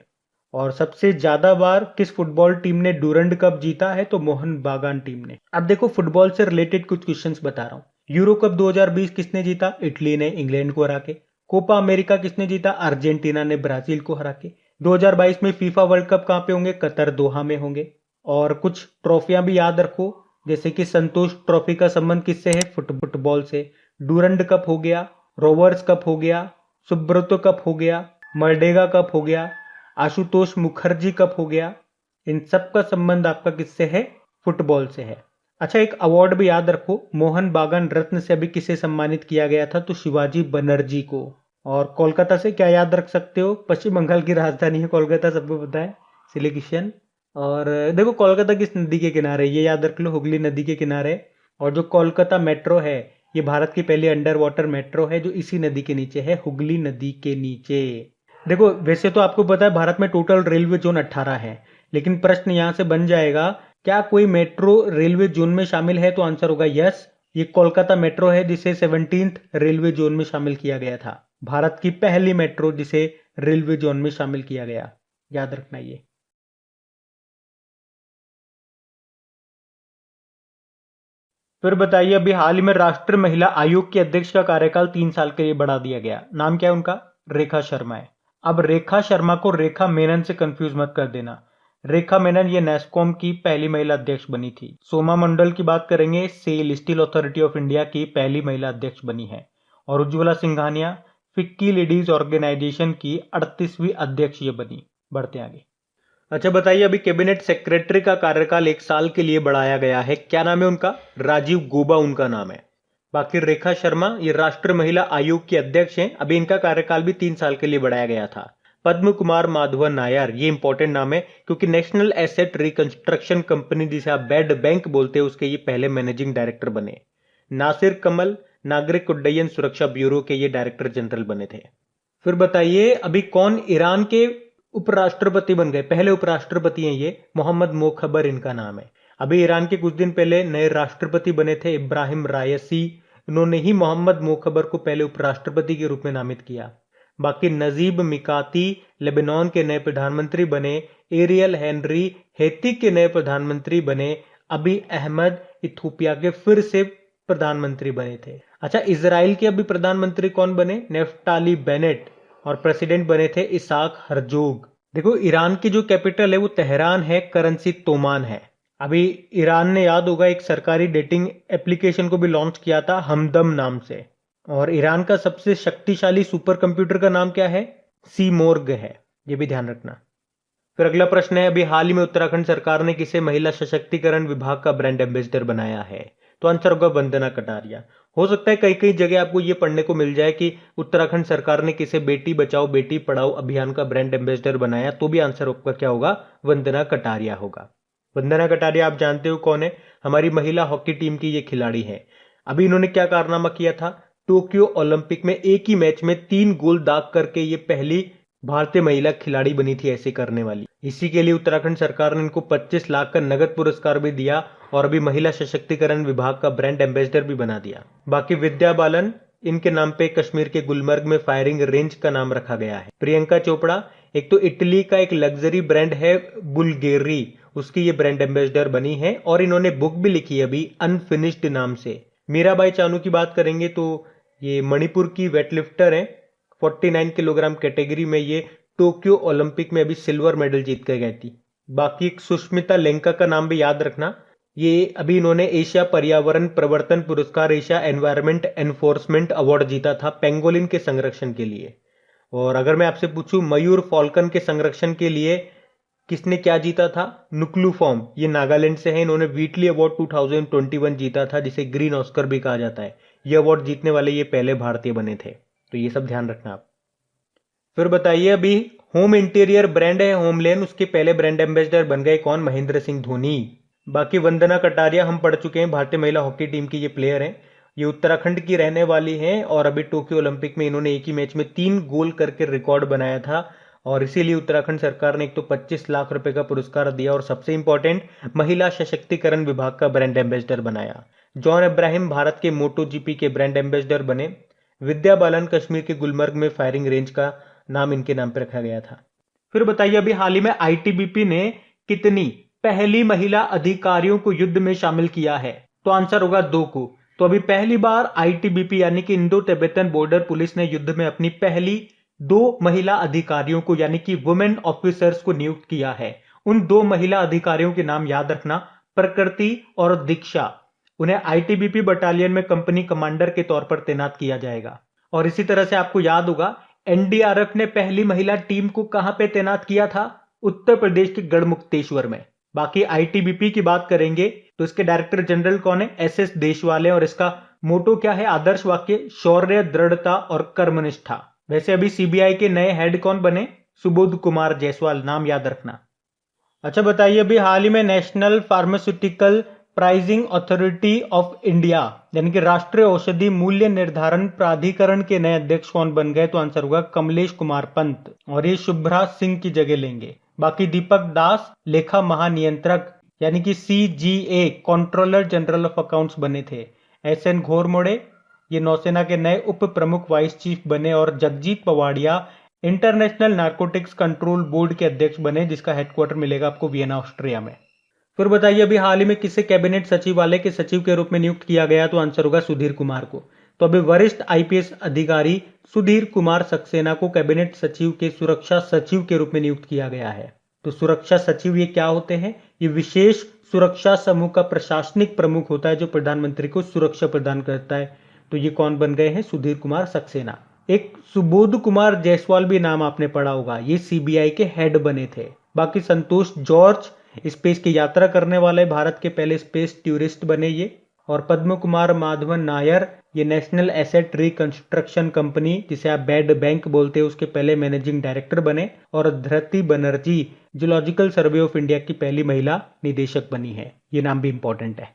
और सबसे ज्यादा बार किस फुटबॉल टीम ने डूरंड कप जीता है? तो मोहन बागान टीम ने। अब देखो, फुटबॉल से रिलेटेड कुछ क्वेश्चंस बता रहा हूं। यूरो कप 2020 किसने जीता? इटली ने इंग्लैंड को हरा के। कोपा अमेरिका किसने जीता? अर्जेंटीना ने ब्राजील को हरा के। 2022 में फीफा वर्ल्ड कप कहां पे होंगे? कतर दोहा में होंगे। और कुछ ट्रॉफियां भी याद रखो, जैसे कि संतोष ट्रॉफी का संबंध किससे है? फुटबॉल से। डूरंड कप हो गया, रोवर्स कप हो गया, सुब्रतो कप हो गया, मर्डेगा कप हो गया, आशुतोष मुखर्जी कप हो गया। इन सब का संबंध आपका किससे है? फुटबॉल से है। अच्छा, एक अवार्ड भी याद रखो, मोहन बागान रत्न से अभी किसे सम्मानित किया गया था? तो शिवाजी बनर्जी को। और कोलकाता से क्या याद रख सकते हो? पश्चिम बंगाल की राजधानी है कोलकाता, सबको पता है, सिलेक्शन। और देखो कोलकाता किस नदी के किनारे, ये याद रख लो, हुगली नदी के किनारे। और जो कोलकाता मेट्रो है, ये भारत की पहली अंडर वाटर मेट्रो है जो इसी नदी के नीचे है, हुगली नदी के नीचे। देखो वैसे तो आपको पता है भारत में टोटल रेलवे जोन 18 है, लेकिन प्रश्न यहां से बन जाएगा, क्या कोई मेट्रो रेलवे जोन में शामिल है? तो आंसर होगा यस। ये कोलकाता मेट्रो है जिसे 17th रेलवे जोन में शामिल किया गया था। भारत की पहली मेट्रो जिसे रेलवे जोन में शामिल किया गया, याद रखना ये। फिर बताइए, अभी हाल ही में राष्ट्रीय महिला आयोग के अध्यक्ष का कार्यकाल 3 साल के लिए बढ़ा दिया गया। नाम क्या है उनका? रेखा शर्मा है। अब रेखा शर्मा को रेखा मेनन से कंफ्यूज मत कर देना। रेखा मेनन ये नेस्कॉम की पहली महिला अध्यक्ष बनी थी। सोमा मंडल की बात करेंगे, SAIL steel authority of India की पहली महिला अध्यक्ष बनी है। और Ujjwala Singhania FICCI ladies organisation की 38वीं अध्यक्ष ये बनी। बढ़ते आगे। अच्छा बताइए, अभी कैबिनेट सेक्रेटरी का कार्यकाल 1 साल के लिए बढ़ाया गया है। क्या नाम है उनका? राजीव गोबा उनका नाम है। बाकी रेखा शर्मा ये राष्ट्रीय महिला आयोग की अध्यक्ष हैं। अभी इनका कार्यकाल भी 3 साल के लिए बढ़ाया गया था। पद्म कुमार माधवन नायर, ये इंपॉर्टेंट नाम है क्योंकि नेशनल एसेट रिकंस्ट्रक्शन कंपनी जिसे आप बेड बैंक बोलते हैं उसके ये पहले मैनेजिंग डायरेक्टर बने। नासिर कमल नागरिक उड्डयन सुरक्षा ब्यूरो के ये डायरेक्टर जनरल बने थे। फिर बताइए, अभी कौन ईरान के उपराष्ट्रपति बन गए? पहले उपराष्ट्रपति हैं ये, मोहम्मद मोखबर इनका नाम है। अभी ईरान के कुछ दिन पहले नए राष्ट्रपति बने थे इब्राहिम रायसी। इन्होंने ही मोहम्मद मोखबर को पहले उपराष्ट्रपति के रूप में नामित किया। बाकी नजीब मिकाती लेबनान के नए प्रधानमंत्री बने। एरियल हेनरी हैती के नए प्रधानमंत्री बने। अभी अहमद इथोपिया के फिर से प्रधानमंत्री बने थे। अच्छा, इजराइल के अभी प्रधानमंत्री कौन बने? Naftali Bennett. और प्रेसिडेंट बने थे इसाक हरजोग। देखो ईरान की जो कैपिटल है वो तेहरान है, करेंसी तोमान है। अभी ईरान ने, याद होगा, एक सरकारी डेटिंग एप्लीकेशन को भी लॉन्च किया था हमदम नाम से। और ईरान का सबसे शक्तिशाली सुपर कंप्यूटर का नाम क्या है? सीमोर्ग है, ये भी ध्यान रखना। फिर अगला प्रश्न है, अभी हाल ही में उत्तराखंड सरकार ने किसे महिला सशक्तिकरण विभाग का ब्रांड एम्बेसडर बनाया है? तो आंसर होगा वंदना कटारिया। हो सकता है कई कई जगह आपको ये पढ़ने को मिल जाए कि उत्तराखंड सरकार ने किसे बेटी बचाओ बेटी पढ़ाओ अभियान का ब्रांड एम्बेसडर बनाया, तो भी आंसर आपका क्या होगा? वंदना कटारिया होगा। वंदना कटारिया आप जानते हो कौन है? हमारी महिला हॉकी टीम की ये खिलाड़ी है। अभी इन्होंने क्या कारनामा किया था? टोक्यो ओलंपिक में एक ही मैच में 3 गोल दाग करके ये पहली भारतीय महिला खिलाड़ी बनी थी ऐसे करने वाली। इसी के लिए उत्तराखंड सरकार ने इनको 25 लाख का नगद पुरस्कार भी दिया और अभी महिला सशक्तिकरण विभाग का ब्रांड एम्बेसडर भी बना दिया। बाकी विद्या बालन, इनके नाम पे कश्मीर के गुलमर्ग में फायरिंग रेंज का नाम रखा गया है। प्रियंका चोपड़ा, एक तो इटली का एक लग्जरी ब्रांड है बुल्गेरी, उसकी ये ब्रांड एम्बेसडर बनी है और इन्होंने बुक भी लिखी है अभी अनफिनिश्ड नाम से। मीराबाई चानू की बात करेंगे तो ये मणिपुर की वेटलिफ्टर है। 49 किलोग्राम कैटेगरी में ये टोक्यो ओलंपिक में अभी सिल्वर मेडल जीत कर गई थी। बाकी सुष्मिता लेंका का नाम भी याद रखना, ये अभी इन्होंने एशिया पर्यावरण प्रवर्तन पुरस्कार, एशिया एनवायरमेंट एनफोर्समेंट अवार्ड जीता था पेंगोलिन के संरक्षण के लिए। और अगर मैं आपसे पूछूं मयूर फॉल्कन के संरक्षण के लिए किसने क्या जीता था? नुक्लू फॉर्म, ये नागालैंड से है। इन्होंने व्हीटली अवार्ड 2021 जीता था जिसे ग्रीन ऑस्कर भी कहा जाता है। ये अवार्ड जीतने वाले ये पहले भारतीय बने थे, तो ये सब ध्यान रखना आप। फिर बताइए, अभी होम इंटीरियर ब्रांड है होमलेन, उसके पहले ब्रांड एम्बेसडर बन गए कौन? महेंद्र सिंह धोनी। बाकी वंदना कटारिया हम पढ़ चुके हैं, भारतीय महिला हॉकी टीम की ये प्लेयर हैं। ये उत्तराखंड की रहने वाली हैं और अभी टोक्यो ओलंपिक में इन्होंने एक ही मैच में 3 गोल करके रिकॉर्ड बनाया था और इसीलिए उत्तराखंड सरकार ने एक तो 25 लाख रुपए का पुरस्कार दिया और सबसे इंपॉर्टेंट महिला सशक्तिकरण विभाग का ब्रांड एम्बेसडर बनाया। जॉन इब्राहिम भारत के मोटो जीपी के ब्रांड एम्बेसडर बने। विद्या बालन कश्मीर के गुलमर्ग में फायरिंग रेंज का नाम इनके नाम पर रखा गया था। फिर बताइए, अभी हाल ही में आईटीबीपी ने कितनी पहली महिला अधिकारियों को युद्ध में शामिल किया है? तो आंसर होगा 2 को। तो अभी पहली बार आईटीबीपी यानी कि इंडो तिब्बतन बॉर्डर पुलिस ने युद्ध में अपनी पहली 2 महिला अधिकारियों को यानी कि वुमेन ऑफिसर्स को नियुक्त किया है। उन 2 महिला अधिकारियों के नाम याद रखना, प्रकृति और दीक्षा। उन्हें आईटीबीपी बटालियन में कंपनी कमांडर के तौर पर तैनात किया जाएगा। और इसी तरह से आपको याद होगा एनडीआरएफ ने पहली महिला टीम को कहां पे तैनात किया था? उत्तर प्रदेश के गढ़मुक्तेश्वर में। बाकी आईटीबीपी की बात करेंगे तो इसके डायरेक्टर जनरल कौन है? एसएस देशवाल है और इसका मोटो क्या है? आदर्श वाक्य शौर्य, दृढ़ता और कर्मनिष्ठा। वैसे अभी सीबीआई के नए हेड कौन बने? सुबोध कुमार जायसवाल, नाम याद रखना। अच्छा बताइए, अभी हाल ही में national pharmaceutical pricing authority of India यानी कि राष्ट्रीय औषधि मूल्य निर्धारण प्राधिकरण के नए अध्यक्ष कौन बन गए? तो आंसर होगा कमलेश कुमार पंत, और ये शुभ्राज सिंह की जगह लेंगे। बाकी दीपक दास लेखा महानियंत्रक यानी कि CGA controller general of accounts बने थे। एसएन घोरमोड़े ये नौसेना के नए उप प्रमुख वाइस चीफ बने, और Jagjit Pawadia international narcotics control board के अध्यक्ष बने, जिसका हेडक्वार्टर मिलेगा आपको वियना ऑस्ट्रिया में। फिर बताइए, अभी हाल ही में किसे कैबिनेट सचिवालय के सचिव के रूप में नियुक्त किया गया? तो आंसर होगा सुधीर कुमार को। तो अभी वरिष्ठ आईपीएस अधिकारी सुधीर कुमार सक्सेना को कैबिनेट सचिव के सुरक्षा सचिव के रूप में नियुक्त किया गया है। तो सुरक्षा सचिव ये क्या होते हैं? ये विशेष सुरक्षा समूह का प्रशासनिक प्रमुख होता है जो प्रधानमंत्री को सुरक्षा प्रदान करता है। तो ये कौन बन गए हैं? सुधीर कुमार सक्सेना। एक सुबोध कुमार जायसवाल भी नाम आपने पढ़ा होगा, ये सीबीआई के हेड बने थे। बाकी संतोष जॉर्ज स्पेस की यात्रा करने वाले भारत के पहले स्पेस टूरिस्ट बने ये। और पद्म कुमार माधवन नायर ये नेशनल एसेट रिकंस्ट्रक्शन कंपनी जिसे आप बैड बैंक बोलते हैं उसके पहले मैनेजिंग डायरेक्टर बने। और Dhriti Banerjee geological survey of India की पहली महिला निदेशक बनी है। ये नाम भी इंपॉर्टेंट है।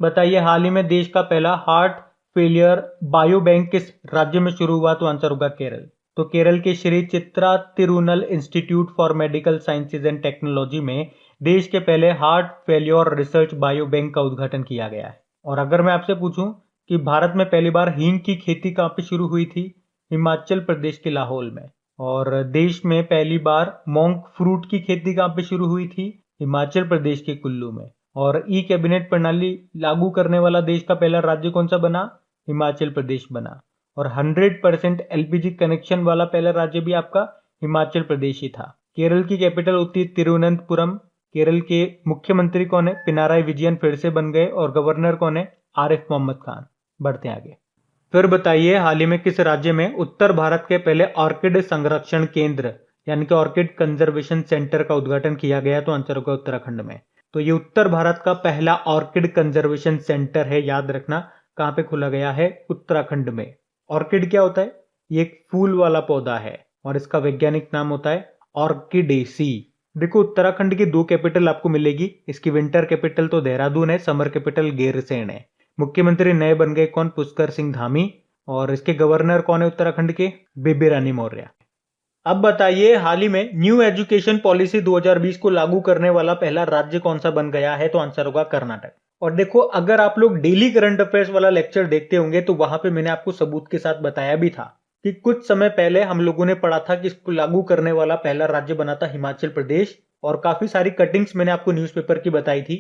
बताइए, हाल ही में देश का पहला हार्ट फेलियर बायो बैंक किस राज्य में शुरू हुआ? तो आंसर होगा केरल। तो केरल के Shri Chitra Tirunal institute for medical sciences and technology में देश के पहले heart failure research bio bank का उद्घाटन किया गया है। और अगर मैं आपसे पूछूं कि भारत में पहली बार हींग की खेती कहां पे शुरू हुई थी? हिमाचल प्रदेश के लाहौल में। और देश में पहली बार मोंक फ्रूट की खेती कहां पे शुरू हुई थी? हिमाचल प्रदेश के कुल्लू में। और ई कैबिनेट प्रणाली लागू करने वाला देश का पहला राज्य कौन सा बना? हिमाचल प्रदेश बना। और 100% एलपीजी कनेक्शन वाला पहला राज्य भी आपका हिमाचल प्रदेश ही था। केरल की कैपिटल होती है तिरुवनंतपुरम। केरल के मुख्यमंत्री कौन है? पिनाराई विजयन फिर से बन गए। और गवर्नर कौन है? आरिफ मोहम्मद खान। बढ़ते हैं आगे। फिर बताइए, हाल ही में किस राज्य में उत्तर भारत के पहले ऑर्किड संरक्षण केंद्र यानी कि ऑर्किड कंजर्वेशन सेंटर का उद्घाटन किया गया? तो आंसर होगा उत्तराखंड में। तो ये उत्तर भारत का पहला ऑर्किड कंजर्वेशन सेंटर है, याद रखना। कहां पे खोला गया है? उत्तराखंड में। ऑर्किड क्या होता है? ये एक फूल वाला पौधा है और इसका वैज्ञानिक नाम होता है ऑर्किडेसी। देखो, उत्तराखंड की 2 कैपिटल आपको मिलेगी। इसकी विंटर कैपिटल तो देहरादून है, समर कैपिटल गैरसैंण है। मुख्यमंत्री नए बन गए कौन? पुष्कर सिंह धामी। और इसके गवर्नर कौन है उत्तराखंड के? बेबी रानी मौर्य। अब बताइए, हाल ही में न्यू एजुकेशन पॉलिसी 2020 को लागू करने वाला पहला राज्य कौन सा बन गया है? तो आंसर होगा कर्नाटक। और देखो, अगर आप लोग डेली करंट अफेयर्स वाला लेक्चर देखते होंगे तो वहां पे मैंने आपको सबूत के साथ बताया भी था कि कुछ समय पहले हम लोगों ने पढ़ा था कि इसको लागू करने वाला पहला राज्य बना था हिमाचल प्रदेश। और काफी सारी कटिंग्स मैंने आपको न्यूज़पेपर की बताई थी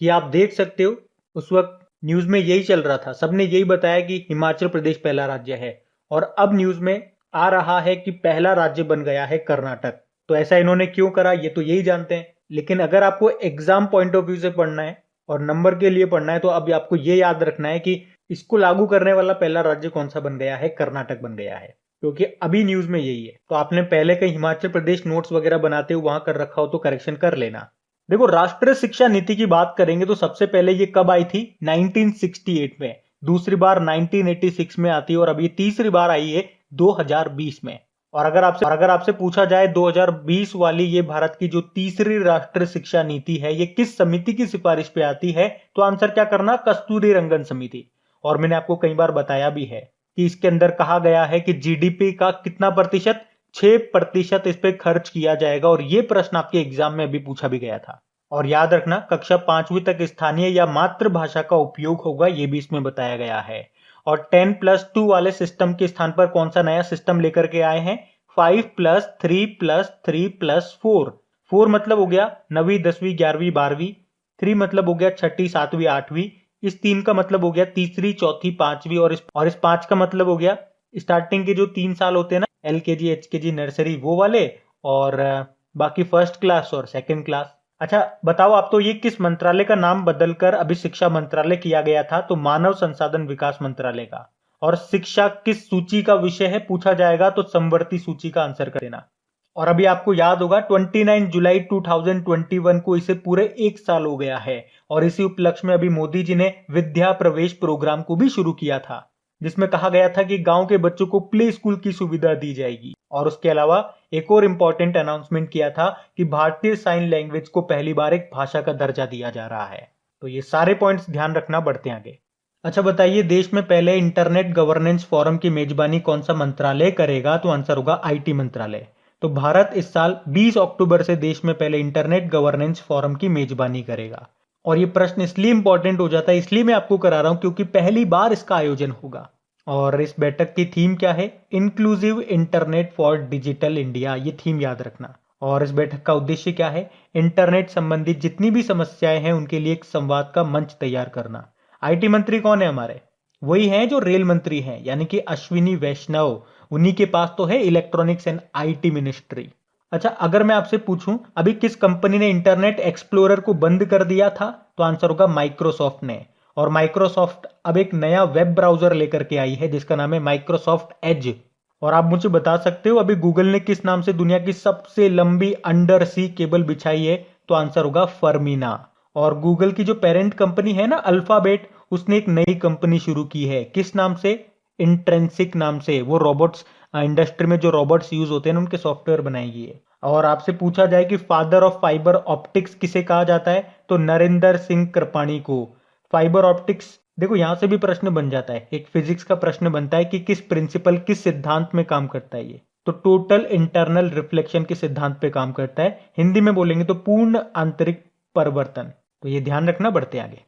कि आप देख सकते हो उस वक्त न्यूज में यही चल रहा था, सबने यही बताया कि हिमाचल प्रदेश पहला राज्य है। और अब न्यूज में आ रहा है कि पहला राज्य बन गया है कर्नाटक। तो ऐसा इन्होंने क्यों करा ये तो यही जानते हैं, लेकिन अगर आपको एग्जाम पॉइंट ऑफ व्यू से पढ़ना है और नंबर के लिए पढ़ना है तो अब आपको ये याद रखना है कि इसको लागू करने वाला पहला राज्य कौन सा बन गया है? कर्नाटक बन गया है, क्योंकि अभी न्यूज में यही है। तो आपने पहले कहीं हिमाचल प्रदेश नोट्स वगैरह बनाते हो वहां कर रखा हो तो करेक्शन कर लेना। देखो, राष्ट्रीय शिक्षा नीति की बात करेंगे तो सबसे पहले ये कब आई थी? 1968 में। दूसरी बार 1986 में आती है और अभी तीसरी बार आई है 2020 में। और अगर आपसे पूछा जाए 2020 वाली ये भारत की जो तीसरी राष्ट्रीय शिक्षा नीति है ये किस समिति की सिफारिश पे आती है? तो आंसर क्या करना? कस्तूरी रंगन समिति। और मैंने आपको कई बार बताया भी है कि इसके अंदर कहा गया है कि जीडीपी का कितना प्रतिशत? 6% इस पे खर्च किया जाएगा। और ये प्रश्न आपके एग्जाम में अभी पूछा भी गया था। और याद रखना, कक्षा 5वीं तक स्थानीय या मातृभाषा का उपयोग होगा, ये भी इसमें बताया गया है। और 10+2 वाले सिस्टम के स्थान पर कौन सा नया सिस्टम लेकर के आए हैं? 5+3+3+4। 4 मतलब हो गया 9वीं 10वीं 11वीं 12वीं, 3 मतलब हो गया 6ठी 7वीं 8वीं, इस 3 का मतलब हो गया तीसरी चौथी 5वीं, और इस 5 का मतलब हो गया स्टार्टिंग के जो 3 साल होते हैं ना, LKG HKG नर्सरी वो वाले, और बाकी फर्स्ट क्लास और सेकंड क्लास। अच्छा बताओ आप, तो ये किस मंत्रालय का नाम बदलकर अभी शिक्षा मंत्रालय किया गया था? तो मानव संसाधन विकास मंत्रालय का। और शिक्षा किस सूची का विषय है पूछा जाएगा तो समवर्ती सूची का आंसर कर देना। और अभी आपको याद होगा 29 जुलाई 2021 को इसे पूरे 1 साल हो गया है, और इसी उपलक्ष्य में अभी मोदी जी ने विद्या प्रवेश प्रोग्राम को भी शुरू किया था, जिसमें कहा गया था कि गांव के बच्चों को प्ले स्कूल की सुविधा दी जाएगी। और उसके अलावा एक और इंपॉर्टेंट अनाउंसमेंट किया था कि भारतीय साइन लैंग्वेज को पहली बार एक भाषा का दर्जा दिया जा रहा है। तो ये सारे पॉइंट्स ध्यान रखना, बढ़ते हैं आगे। अच्छा बताइए, देश में पहले इंटरनेट गवर्नेंस फोरम की मेजबानी कौन सा मंत्रालय करेगा? तो आंसर होगा IT मंत्रालय। तो भारत इस साल 20 अक्टूबर से देश में पहले इंटरनेट गवर्नेंस फोरम की मेजबानी करेगा। और ये प्रश्न इसलिए इंपॉर्टेंट हो जाता है, इसलिए मैं आपको करा रहा हूं क्योंकि पहली बार इसका आयोजन होगा। और इस बैठक की थीम क्या है? Inclusive internet for digital India, ये थीम याद रखना। और इस बैठक का उद्देश्य क्या है? इंटरनेट संबंधित जितनी भी समस्याएं हैं उनके लिए एक संवाद का मंच तैयार करना। IT मंत्री कौन है हमारे? वही हैं जो रेल मंत्री हैं, यानी कि अश्विनी वैष्णव। उन्हीं के पास तो है इलेक्ट्रॉनिक्स एंड IT मिनिस्ट्री। अच्छा अगर मैं आपसे पूछूं अभी किस कंपनी ने इंटरनेट एक्सप्लोरर को बंद कर दिया था? तो आंसर होगा माइक्रोसॉफ्ट ने। और माइक्रोसॉफ्ट अब एक नया वेब ब्राउजर लेकर के आई है जिसका नाम है माइक्रोसॉफ्ट एज। और आप मुझे बता सकते हो अभी गूगल ने किस नाम से दुनिया की सबसे लंबी अंडर सी केबल बिछाई है? तो आंसर होगा फर्मीना। और गूगल की जो पेरेंट कंपनी है ना अल्फाबेट, उसने एक नई कंपनी शुरू की है, किस नाम से? इंट्रेंसिक नाम से। वो रोबोट्स इंडस्ट्री में जो रोबोट्स यूज होते हैं ना उनके सॉफ्टवेयर बनाएगी है। और आपसे पूछा जाए कि फादर ऑफ फाइबर ऑप्टिक्स किसे कहा जाता है? तो नरेंद्र सिंह कृपलानी को। फाइबर ऑप्टिक्स, देखो यहां से भी प्रश्न बन जाता है, एक फिजिक्स का प्रश्न बनता है कि किस प्रिंसिपल किस सिद्धांत में काम करता है ये? तो टोटल इंटरनल रिफ्लेक्शन के सिद्धांत पे काम करता है। हिंदी में बोलेंगे तो पूर्ण आंतरिक परिवर्तन। तो ये ध्यान रखना, बढ़ते आगे।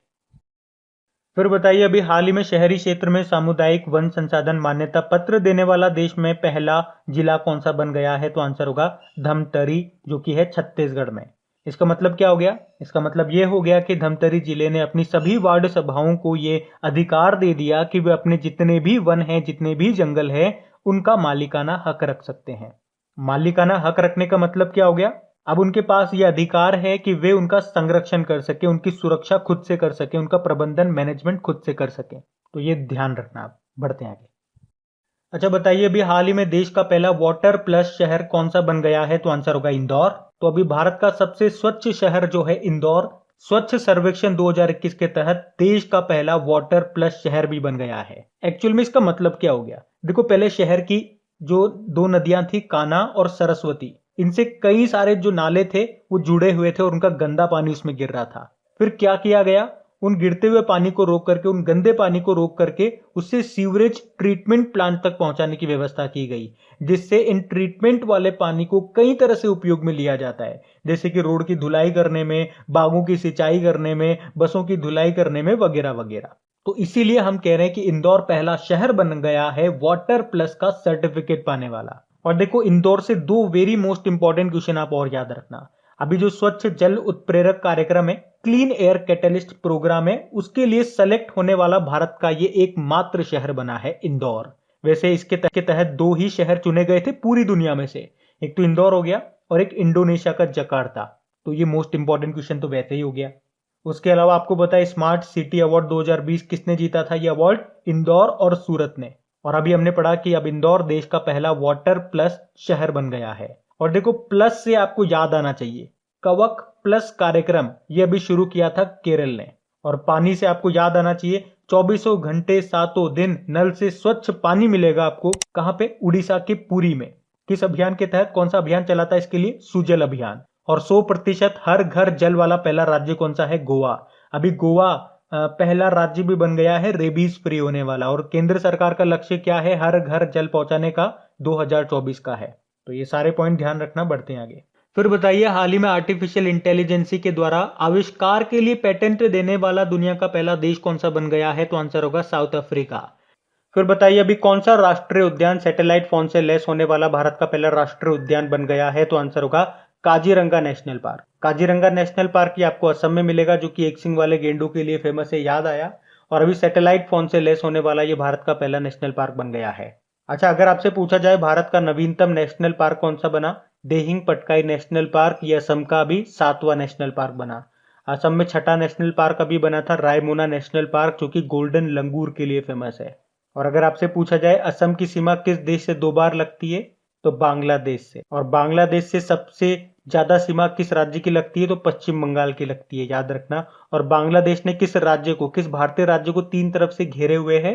फिर बताइए, अभी हाल ही में शहरी क्षेत्र में सामुदायिक वन संसाधन मान्यता पत्र देने वाला देश में पहला जिला कौन सा बन गया है? तो आंसर होगा धमतरी, जो कि है छत्तीसगढ़ में। इसका मतलब क्या हो गया? इसका मतलब ये हो गया कि धमतरी जिले ने अपनी सभी वार्ड सभाओं को ये अधिकार दे दिया कि वे अपने जितने भी वन हैं, जितने भी जंगल है, उनका मालिकाना हक रख सकते हैं। मालिकाना हक रखने का मतलब क्या हो गया? अब उनके पास ये अधिकार है कि वे उनका संरक्षण कर सके, उनकी सुरक्षा खुद से कर सके, उनका प्रबंधन मैनेजमेंट खुद से कर सके। तो ये ध्यान रखना। आप बढ़ते हैं आगे। अच्छा बताइए, अभी हाल ही में देश का पहला वाटर प्लस शहर कौन सा बन गया है? तो आंसर होगा इंदौर। तो अभी भारत का सबसे स्वच्छ शहर जो है इंदौर, स्वच्छ सर्वेक्षण 2021 के तहत देश का पहला वाटर प्लस शहर भी बन गया है। एक्चुअल में इसका मतलब क्या हो गया? देखो पहले शहर की जो 2 नदियां थी, कान्हा और सरस्वती, इनसे कई सारे जो नाले थे वो जुड़े हुए थे और उनका गंदा पानी उसमें गिर रहा था। फिर क्या किया गया? उन गिरते हुए पानी को रोक करके, उन गंदे पानी को रोक करके उससे सीवरेज ट्रीटमेंट प्लांट तक पहुंचाने की व्यवस्था की गई, जिससे इन ट्रीटमेंट वाले पानी को कई तरह से उपयोग में लिया जाता है, जैसे कि रोड की धुलाई करने में, बागों की सिंचाई करने में, बसों की धुलाई करने में, वगैरह वगैरह। तो इसीलिए हम कह रहे हैं कि इंदौर पहला शहर बन गया है वाटर प्लस का सर्टिफिकेट पाने वाला। और देखो इंदौर से 2 वेरी मोस्ट इंपॉर्टेंट क्वेश्चन आप और याद रखना। अभी जो स्वच्छ जल उत्प्रेरक कार्यक्रम है, क्लीन एयर कैटलिस्ट प्रोग्राम है, उसके लिए सेलेक्ट होने वाला भारत का ये एकमात्र शहर बना है इंदौर। वैसे इसके तहत 2 ही शहर चुने गए थे पूरी दुनिया में से, एक तो इंदौर हो गया और एक इंडोनेशिया का जकार्ता। तो ये मोस्ट इंपॉर्टेंट क्वेश्चन तो वैसे ही हो गया। उसके अलावा आपको बताया स्मार्ट सिटी अवार्ड 2020 किसने जीता था? ये अवार्ड इंदौर और सूरत ने। और अभी हमने पढ़ा कि अब इंदौर देश का पहला वाटर प्लस शहर बन गया है। और देखो प्लस से आपको याद आना चाहिए, कवक प्लस कार्यक्रम ये अभी शुरू किया था केरल ने। और पानी से आपको याद आना चाहिए, 24 घंटे 7 दिन नल से स्वच्छ पानी मिलेगा आपको। कहां पे? उड़ीसा के पुरी में। किस अभियान के तहत? कौन सा अभियान चला था इसके लिए? सुजल अभियान। और 100% हर घर जल वाला पहला राज्य कौन सा है? गोवा। अभी गोवा पहला राज्य भी बन गया है रेबीज फ्री होने वाला। और केंद्र सरकार का लक्ष्य क्या है? हर घर जल पहुंचाने का 2024 का है। तो ये सारे पॉइंट ध्यान रखना, बढ़ते हैं आगे। फिर बताइए, हाल ही में आर्टिफिशियल इंटेलिजेंसी के द्वारा आविष्कार के लिए पेटेंट देने वाला दुनिया का पहला देश कौन सा बन गया है? तो आंसर होगा साउथ अफ्रीका। फिर बताइए अभी कौन सा राष्ट्रीय उद्यान सैटेलाइट फोन से लैस होने वाला भारत का पहला राष्ट्रीय उद्यान बन गया है? तो आंसर होगा Kaziranga national park. Kaziranga national park ये आपको असम में मिलेगा, जो कि एक सिंग वाले गेंडों के लिए फेमस है, याद आया। और अभी सैटेलाइट फोन से लैस होने वाला ये भारत का पहला नेशनल पार्क बन गया है। अच्छा, अगर आपसे पूछा जाए भारत का नवीनतम नेशनल पार्क कौन सा बना? देहिंग पटकाई नेशनल पार्क, ये असम का अभी 7वां नेशनल पार्क बना। असम में 6ठा नेशनल पार्क अभी बना था रायमोना नेशनल पार्क, जो कि गोल्डन लंगूर के लिए फेमस है। और अगर आपसे पूछा जाए असम की सीमा किस देश से 2 बार लगती है? तो बांग्लादेश से। और बांग्लादेश से सबसे ज्यादा सीमा किस राज्य की लगती है? तो पश्चिम बंगाल की लगती है, याद रखना। और बांग्लादेश ने किस राज्य को, किस भारतीय राज्य को 3 तरफ से घेरे हुए है?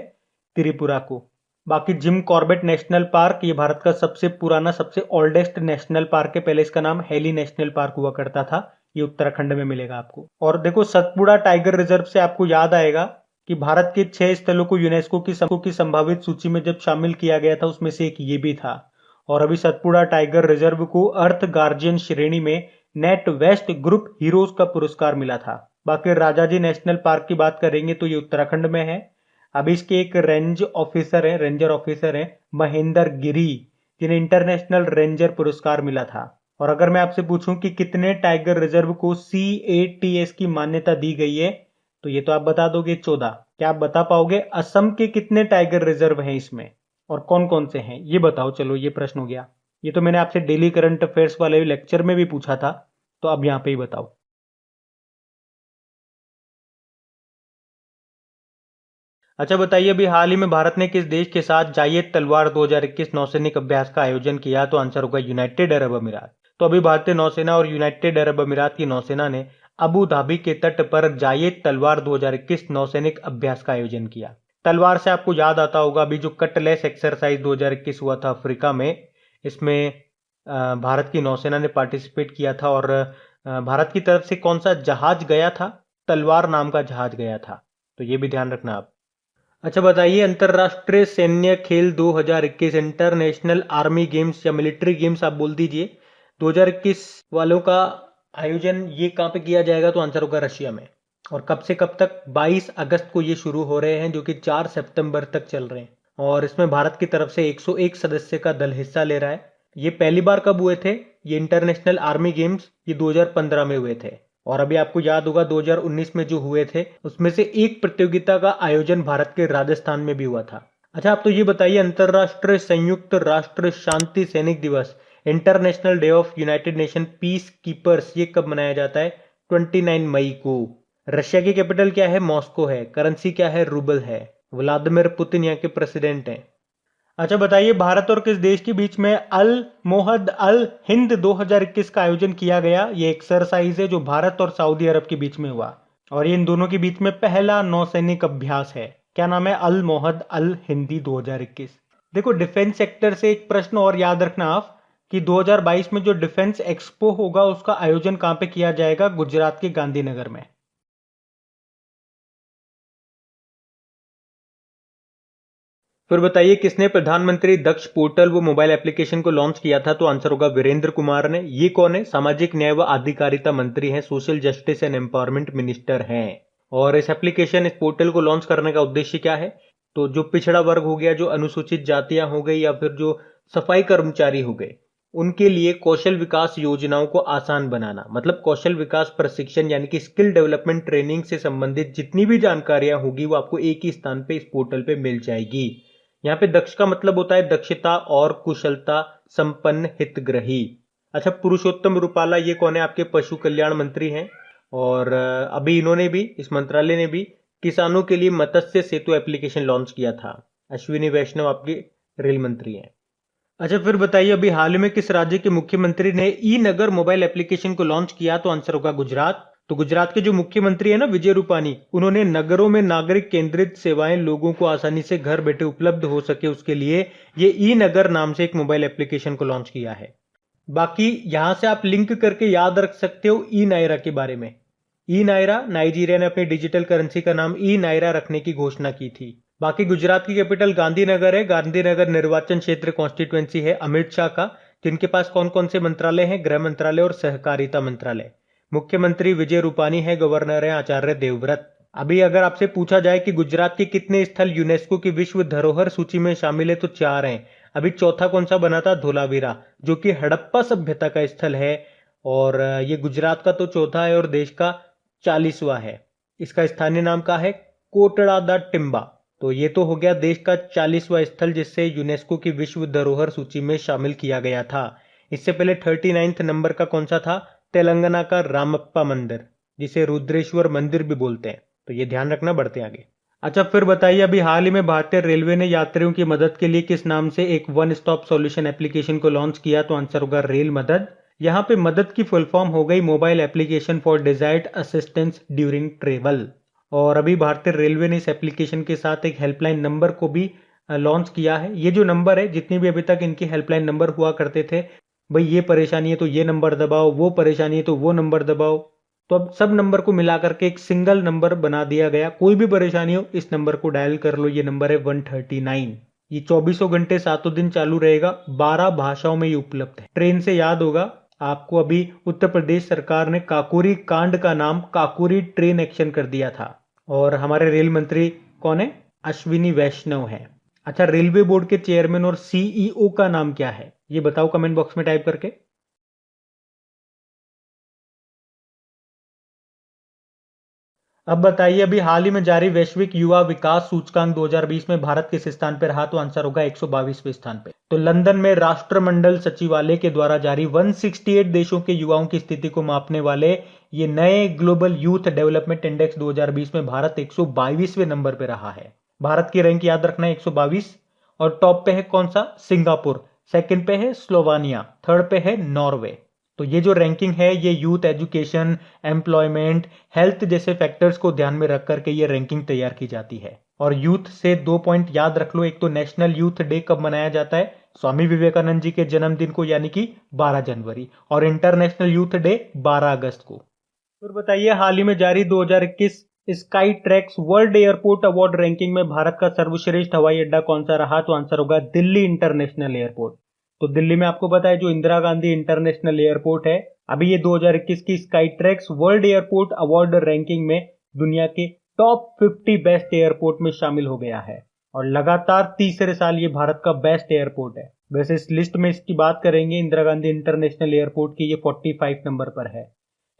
त्रिपुरा को। बाकी जिम कॉर्बेट नेशनल पार्क ये भारत का सबसे पुराना, सबसे ओल्डेस्ट नेशनल पार्क है। पहले इसका नाम हेली नेशनल पार्क हुआ करता था। ये उत्तराखंड में मिलेगा आपको। और देखो सतपुड़ा टाइगर रिजर्व से आपको याद आएगा कि भारत के 6 स्थलों को यूनेस्को की संभावित सूची में जब शामिल किया गया था, उसमें से एक ये भी था। और अभी सतपुड़ा टाइगर रिजर्व को अर्थ गार्जियन श्रेणी में नेट वेस्ट ग्रुप हीरोज का पुरस्कार मिला था। बाकी राजाजी नेशनल पार्क की बात करेंगे तो ये उत्तराखंड में है। अभी इसके एक रेंजर ऑफिसर है महेंद्र गिरी, जिन्हें इंटरनेशनल रेंजर पुरस्कार मिला था। और अगर मैं आपसे पूछूं कि कितने टाइगर रिजर्व को CATS की मान्यता दी गई है, तो ये तो आप बता दोगे 14। क्या आप बता पाओगे असम के कितने टाइगर रिजर्व हैं इसमें और कौन कौन से हैं? ये बताओ। चलो ये प्रश्न हो गया। ये तो मैंने आपसे डेली करंट अफेयर्स वाले लेक्चर में भी पूछा था, तो अब यहां पे ही बताओ। अच्छा बताइए अभी हाल ही में भारत ने किस देश के साथ जायेद तलवार 2021 नौसैनिक अभ्यास का आयोजन किया? तो आंसर होगा यूनाइटेड अरब अमीरात। तो अभी भारतीय नौसेना और यूनाइटेड अरब अमीरात की नौसेना ने अबू धाबी के तट पर जायेद तलवार 2021 नौसैनिक अभ्यास का आयोजन किया। तलवार से आपको याद आता होगा अभी जो कटलेस एक्सरसाइज 2021 हुआ था अफ्रीका में, इसमें भारत की नौसेना ने पार्टिसिपेट किया था। और भारत की तरफ से कौन सा जहाज गया था? तलवार नाम का जहाज गया था, तो ये भी ध्यान रखना आप। अच्छा बताइए अंतरराष्ट्रीय सैन्य खेल 2021 इंटरनेशनल आर्मी गेम्स या मिलिट्री गेम्स आप बोल दीजिए 2021 वालों का आयोजन ये कहाँ पे किया जाएगा? तो आंसर होगा रशिया में। और कब से कब तक? 22 अगस्त को ये शुरू हो रहे हैं, जो कि 4 सितंबर तक चल रहे हैं। और इसमें भारत की तरफ से 101 सदस्य का दल हिस्सा ले रहा है। ये पहली बार कब हुए थे? ये इंटरनेशनल आर्मी गेम्स ये 2015 में हुए थे। और अभी आपको याद होगा 2019 में जो हुए थे उसमें से एक प्रतियोगिता का आयोजन भारत के राजस्थान में भी हुआ था। अच्छा आप तो ये बताइए अंतरराष्ट्रीय संयुक्त राष्ट्र शांति सैनिक दिवस international day of United nation peace keepers ये कब मनाया जाता है? 29 मई को। रशिया की कैपिटल क्या है? मॉस्को है। करेंसी क्या है? रूबल है। व्लादिमीर पुतिन यहाँ के प्रेसिडेंट हैं। अच्छा बताइए भारत और किस देश के बीच में अल मोहद अल हिंद 2021 का आयोजन किया गया? ये एक्सरसाइज है जो भारत और सऊदी अरब के बीच में हुआ और ये इन दोनों के बीच में पहला नौसैनिक अभ्यास है। क्या नाम है? अल मोहद अल हिंदी 2021। देखो डिफेंस सेक्टर से एक प्रश्न और याद रखना आप कि 2022 में जो डिफेंस एक्सपो होगा उसका आयोजन कहां पे किया जाएगा? गुजरात के गांधीनगर में। फिर बताइए किसने प्रधानमंत्री दक्ष पोर्टल वो मोबाइल एप्लीकेशन को लॉन्च किया था? तो आंसर होगा वीरेंद्र कुमार ने। ये कौन है? सामाजिक न्याय व अधिकारिता मंत्री हैं, social justice and empowerment minister हैं। और इस एप्लीकेशन इस पोर्टल को लॉन्च करने का उद्देश्य क्या है? तो जो पिछड़ा वर्ग हो गया, जो अनुसूचित जातियां हो गई या फिर जो सफाई कर्मचारी हो गए, उनके लिए कौशल विकास योजनाओं को आसान बनाना। मतलब कौशल विकास प्रशिक्षण यानी कि स्किल डेवलपमेंट ट्रेनिंग से संबंधित जितनी भी जानकारियां होगी वो आपको एक ही स्थान पे इस पोर्टल पे मिल जाएगी। यहाँ पे दक्ष का मतलब होता है दक्षता और कुशलता संपन्न हितग्राही। अच्छा पुरुषोत्तम रूपाला ये कौन है? आपके पशु कल्याण मंत्री हैं। और अभी इन्होंने भी, इस मंत्रालय ने भी किसानों के लिए मत्स्य सेतु एप्लीकेशन लॉन्च किया था। अश्विनी वैष्णव आपके रेल मंत्री हैं। अच्छा फिर बताइए अभी हाल में किस राज्य के मुख्यमंत्री ने ई नगर मोबाइल एप्लीकेशन को लॉन्च किया? तो आंसर होगा गुजरात। तो गुजरात के जो मुख्यमंत्री है ना विजय रूपानी, उन्होंने नगरों में नागरिक केंद्रित सेवाएं लोगों को आसानी से घर बैठे उपलब्ध हो सके उसके लिए ये ई नगर नाम से एक मोबाइल एप्लीकेशन को लॉन्च किया है। बाकी यहां से आप लिंक करके याद रख सकते हो ई नायरा के बारे में। ई नायरा, नाइजीरिया ने अपनी डिजिटल करेंसी का नाम ई नायरा रखने की घोषणा की थी। बाकी गुजरात की कैपिटल गांधीनगर है। गांधीनगर निर्वाचन क्षेत्र कॉन्स्टिट्यूएंसी है अमित शाह का। जिनके पास कौन कौन से मंत्रालय हैं? गृह मंत्रालय और सहकारिता मंत्रालय। मुख्यमंत्री विजय रूपानी है, गवर्नर है आचार्य देवव्रत। अभी अगर आपसे पूछा जाए कि गुजरात के कितने स्थल यूनेस्को की विश्व धरोहर सूची में शामिल है तो 4 हैं। अभी चौथा कौन सा बना था? धोलावीरा, जो कि हड़प्पा सभ्यता का स्थल है। और ये गुजरात का तो चौथा है और देश का 40वां है। इसका स्थानीय नाम क्या है? कोटड़ा दा टिम्बा। तो ये तो हो गया देश का 40वां स्थल जिससे यूनेस्को की विश्व धरोहर सूची में शामिल किया गया था। इससे पहले 39 नंबर का कौन सा था? तेलंगाना का रामप्पा मंदिर, जिसे रुद्रेश्वर मंदिर भी बोलते हैं। तो ये ध्यान रखना, बढ़ते आगे। अच्छा, फिर बताइए, अभी हाल ही में भारतीय रेलवे ने यात्रियों की मदद के लिए किस नाम से एक वन स्टॉप सॉल्यूशन एप्लीकेशन को लॉन्च किया? तो आंसर होगा रेल मदद। यहाँ पे मदद की फुल फॉर्म हो गई mobile application for desired assistance during travel. और अभी भारतीय रेलवे ने इस एप्लीकेशन के साथ एक हेल्पलाइन नंबर को भी लॉन्च किया है। ये जो नंबर है, जितनी भी अभी तक इनकी हेल्पलाइन नंबर हुआ करते थे, भाई ये परेशानी है तो ये नंबर दबाओ, वो परेशानी है तो वो नंबर दबाओ, तो अब सब नंबर को मिला करके एक सिंगल नंबर बना दिया गया। कोई भी परेशानी हो इस नंबर को डायल कर लो। ये नंबर है 139। ये 24 घंटे 7 दिन चालू रहेगा। 12 भाषाओं में ये उपलब्ध है। ट्रेन से याद होगा आपको, अभी उत्तर प्रदेश सरकार ने काकोरी कांड का नाम काकोरी ट्रेन एक्शन कर दिया था। और हमारे रेल मंत्री कौन है? अश्विनी वैष्णव है। अच्छा, रेलवे बोर्ड के चेयरमैन और सीईओ का नाम क्या है? ये बताओ कमेंट बॉक्स में टाइप करके। अब बताइए, अभी हाल ही में जारी वैश्विक युवा विकास सूचकांक 2020 में भारत किस स्थान पर रहा? तो आंसर होगा 122वें स्थान पे। तो लंदन में राष्ट्रमंडल सचिवालय के द्वारा जारी 168 देशों के युवाओं की स्थिति को मापने वाले ये नए ग्लोबल यूथ डेवलपमेंट इंडेक्स 2020 में भारत 122वें नंबर पे रहा है। भारत की रैंक याद रखना है 122। और टॉप पे है कौन सा? सिंगापुर। सेकंड पे है स्लोवानिया। थर्ड पे है नॉर्वे। तो ये जो रैंकिंग है ये यूथ एजुकेशन, एम्प्लॉयमेंट, हेल्थ जैसे फैक्टर्स को ध्यान में रख करके ये रैंकिंग तैयार की जाती है। और यूथ से 2 पॉइंट याद रख लो। एक तो नेशनल यूथ डे कब मनाया जाता है? स्वामी विवेकानंद जी के जन्मदिन को, यानी कि 12 जनवरी। और इंटरनेशनल यूथ डे 12 अगस्त को। फिर बताइए, हाल ही में जारी 2021 sky tracks world airport award ranking में भारत का सर्वश्रेष्ठ हवाई अड्डा कौन सा रहा? तो आंसर होगा दिल्ली इंटरनेशनल एयरपोर्ट। तो दिल्ली में आपको पता है जो इंदिरा गांधी इंटरनेशनल एयरपोर्ट है, अभी ये 2021 की sky tracks world airport award ranking में दुनिया के टॉप 50 बेस्ट एयरपोर्ट में शामिल हो गया है। और लगातार तीसरे साल ये भारत का बेस्ट एयरपोर्ट है। वैसे इस लिस्ट में इसकी बात करेंगे इंदिरा गांधी इंटरनेशनल एयरपोर्ट की, ये 45 नंबर पर है।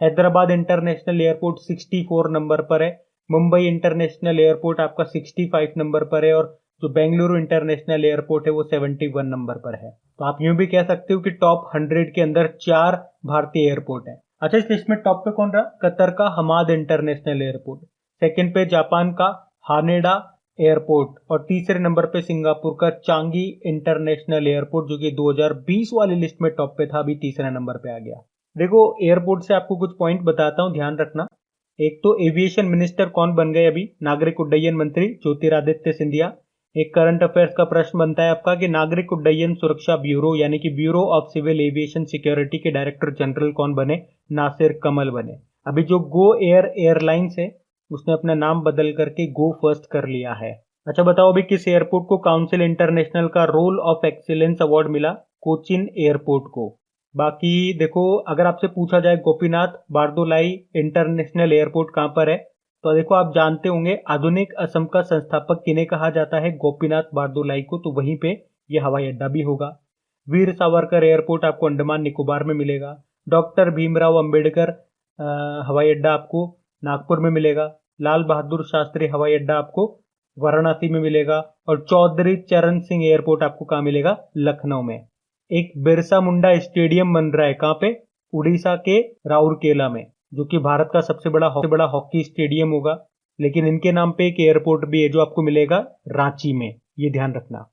हैदराबाद इंटरनेशनल एयरपोर्ट 64 नंबर पर है। मुंबई इंटरनेशनल एयरपोर्ट आपका 65 नंबर पर है। और जो बेंगलुरु इंटरनेशनल एयरपोर्ट है वो 71 नंबर पर है। तो आप यूं भी कह सकते हो कि टॉप 100 के अंदर 4 भारतीय एयरपोर्ट हैं। अच्छा, इस लिस्ट में टॉप पे कौन रहा? कतर का हमाद इंटरनेशनल एयरपोर्ट। सेकंड पे जापान का हानेडा एयरपोर्ट। और तीसरे नंबर पे सिंगापुर का चांगी इंटरनेशनल एयरपोर्ट, जो कि 2020 वाली लिस्ट में टॉप पे था, अभी तीसरे नंबर पे आ गया। देखो, एयरपोर्ट से आपको कुछ पॉइंट बताता हूं, ध्यान रखना। एक तो एविएशन मिनिस्टर कौन बन गए अभी? नागरिक उड्डयन मंत्री ज्योतिरादित्य सिंधिया। एक करंट अफेयर्स का प्रश्न बनता है आपका कि नागरिक उड्डयन सुरक्षा ब्यूरो यानी कि bureau of civil aviation security के डायरेक्टर जनरल कौन बने? नासिर कमल बने। अभी जो गो एयर एयरलाइंस है उसने अपना नाम बदल करके गो फर्स्ट कर लिया है। अच्छा बताओ, अभी किस एयरपोर्ट को काउंसिल इंटरनेशनल का रोल ऑफ एक्सीलेंस अवार्ड मिला? कोचिन एयरपोर्ट को। बाकी देखो, अगर आपसे पूछा जाए गोपीनाथ बारदोलाई इंटरनेशनल एयरपोर्ट कहां पर है, तो देखो आप जानते होंगे आधुनिक असम का संस्थापक किन्हें कहा जाता है? गोपीनाथ बारदोलाई को। तो वहीं पे ये हवाई अड्डा भी होगा। वीर सावरकर एयरपोर्ट आपको अंडमान निकोबार में मिलेगा। डॉक्टर भीमराव अंबेडकर हवाई अड्डा आपको नागपुर में मिलेगा। लाल बहादुर शास्त्री हवाई अड्डा आपको वाराणसी में मिलेगा। और चौधरी चरण सिंह एयरपोर्ट आपको कहाँ मिलेगा? लखनऊ में। एक बिरसा मुंडा स्टेडियम बन रहा है, कहाँ पे? उड़ीसा के राउरकेला में, जो कि भारत का सबसे बड़ा हॉकी स्टेडियम होगा। लेकिन इनके नाम पे एक एयरपोर्ट भी है जो आपको मिलेगा रांची में, ये ध्यान रखना।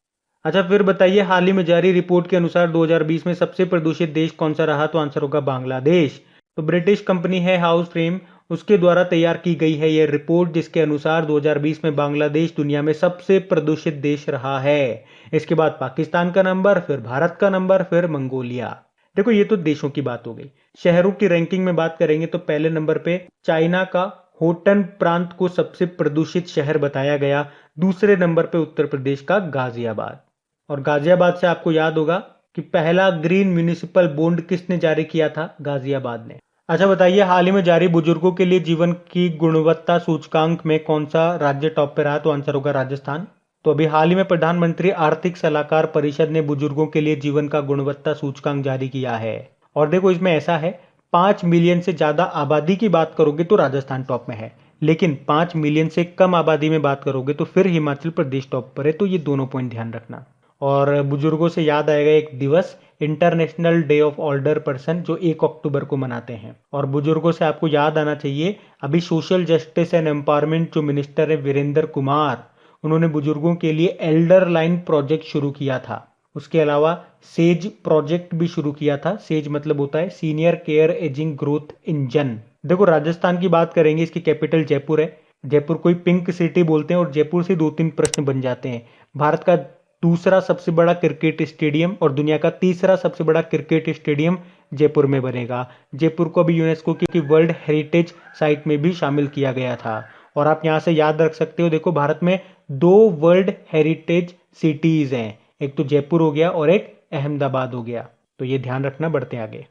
अच्छा, फिर बताइए, हाल ही में जारी रिपोर्ट के अनुसार 2020 में सबसे प्रदूषित देश कौन सा रहा? तो आंसर होगा बांग्लादेश। तो ब्रिटिश कंपनी है हाउस फ्रेम, उसके द्वारा तैयार की गई है यह रिपोर्ट, जिसके अनुसार 2020 में बांग्लादेश दुनिया में सबसे प्रदूषित देश रहा है। इसके बाद पाकिस्तान का नंबर, फिर भारत का नंबर, फिर मंगोलिया। देखो, ये तो देशों की बात हो गई। शहरों की रैंकिंग में बात करेंगे तो पहले नंबर पे चाइना का होटन प्रांत को सबसे प्रदूषित शहर बताया गया। दूसरे नंबर पे उत्तर प्रदेश का गाजियाबाद। और गाजियाबाद से आपको याद होगा कि पहला ग्रीन म्युनिसिपल बॉन्ड किसने जारी किया था? गाजियाबाद ने। अच्छा बताइए, हाल ही में जारी बुजुर्गों के लिए जीवन की गुणवत्ता सूचकांक में कौन सा राज्य टॉप पे रहा? तो आंसर होगा राजस्थान। तो अभी हाल ही में प्रधानमंत्री आर्थिक सलाहकार परिषद ने बुजुर्गों के लिए जीवन का गुणवत्ता सूचकांक जारी किया है। और देखो इसमें ऐसा है, 5 मिलियन से ज्यादा आबादी की बात करोगे तो राजस्थान टॉप में है, लेकिन 5 मिलियन से कम आबादी में बात करोगे तो फिर हिमाचल प्रदेश टॉप पर है। तो ये दोनों पॉइंट ध्यान रखना। और बुजुर्गों से याद आएगा एक दिवस, international day of older person, जो 1 अक्टूबर को मनाते हैं। और बुजुर्गों से आपको याद आना चाहिए, अभी सोशल जस्टिस एंड एम्पावरमेंट जो मिनिस्टर है वीरेंद्र कुमार, उन्होंने बुजुर्गों के लिए एल्डर लाइन प्रोजेक्ट शुरू किया था। उसके अलावा सेज प्रोजेक्ट भी शुरू किया था। सेज मतलब होता है senior care ageing growth engine. देखो राजस्थान की बात करेंगे, इसकी कैपिटल जयपुर है। जयपुर को पिंक सिटी बोलते हैं और जयपुर से 2-3 प्रश्न बन जाते हैं। भारत का दूसरा सबसे बड़ा क्रिकेट स्टेडियम और दुनिया का तीसरा सबसे बड़ा क्रिकेट स्टेडियम जयपुर में बनेगा। जयपुर को अभी यूनेस्को की वर्ल्ड हेरिटेज साइट में भी शामिल किया गया था। और आप यहां से याद रख सकते हो, देखो भारत में 2 वर्ल्ड हेरिटेज सिटीज हैं, एक तो जयपुर हो गया और एक अहमदाबाद हो गया। तो ये ध्यान रखना, बढ़ते आगे।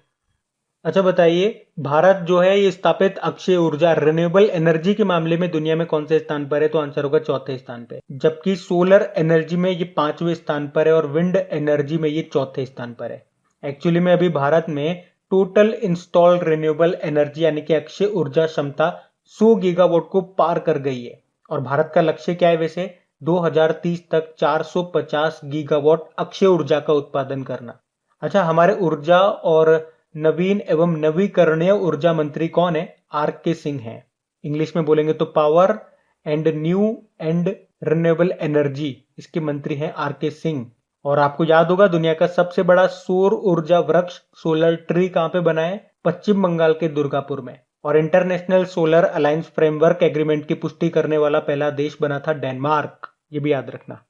अच्छा बताइए, भारत जो है ये स्थापित अक्षय ऊर्जा रिन्यूएबल एनर्जी के मामले में दुनिया में कौन से स्थान पर है? तो आंसर होगा चौथे स्थान पे। जबकि सोलर एनर्जी में ये 5वें स्थान पर है और विंड एनर्जी में ये चौथे स्थान पर है। एक्चुअली में अभी भारत में टोटल इंस्टॉल्ड रिन्यूएबल एनर्जी यानी कि अक्षय ऊर्जा क्षमता 100 गीगावाट को पार कर गई है। और भारत का लक्ष्य क्या है वैसे? 2030 तक 450 गीगावाट अक्षय ऊर्जा का उत्पादन करना। अच्छा, हमारे ऊर्जा और नवीन एवं नवीकरणीय ऊर्जा मंत्री कौन है? आर के सिंह हैं। इंग्लिश में बोलेंगे तो power and new and renewable energy, इसके मंत्री हैं आर के सिंह। और आपको याद होगा, दुनिया का सबसे बड़ा सौर ऊर्जा वृक्ष सोलर ट्री कहां पे बना है? पश्चिम बंगाल के दुर्गापुर में। और international solar alliance framework agreement की पुष्टि करने वाला पहला देश बना था डेनमार्क। ये भी याद रखना।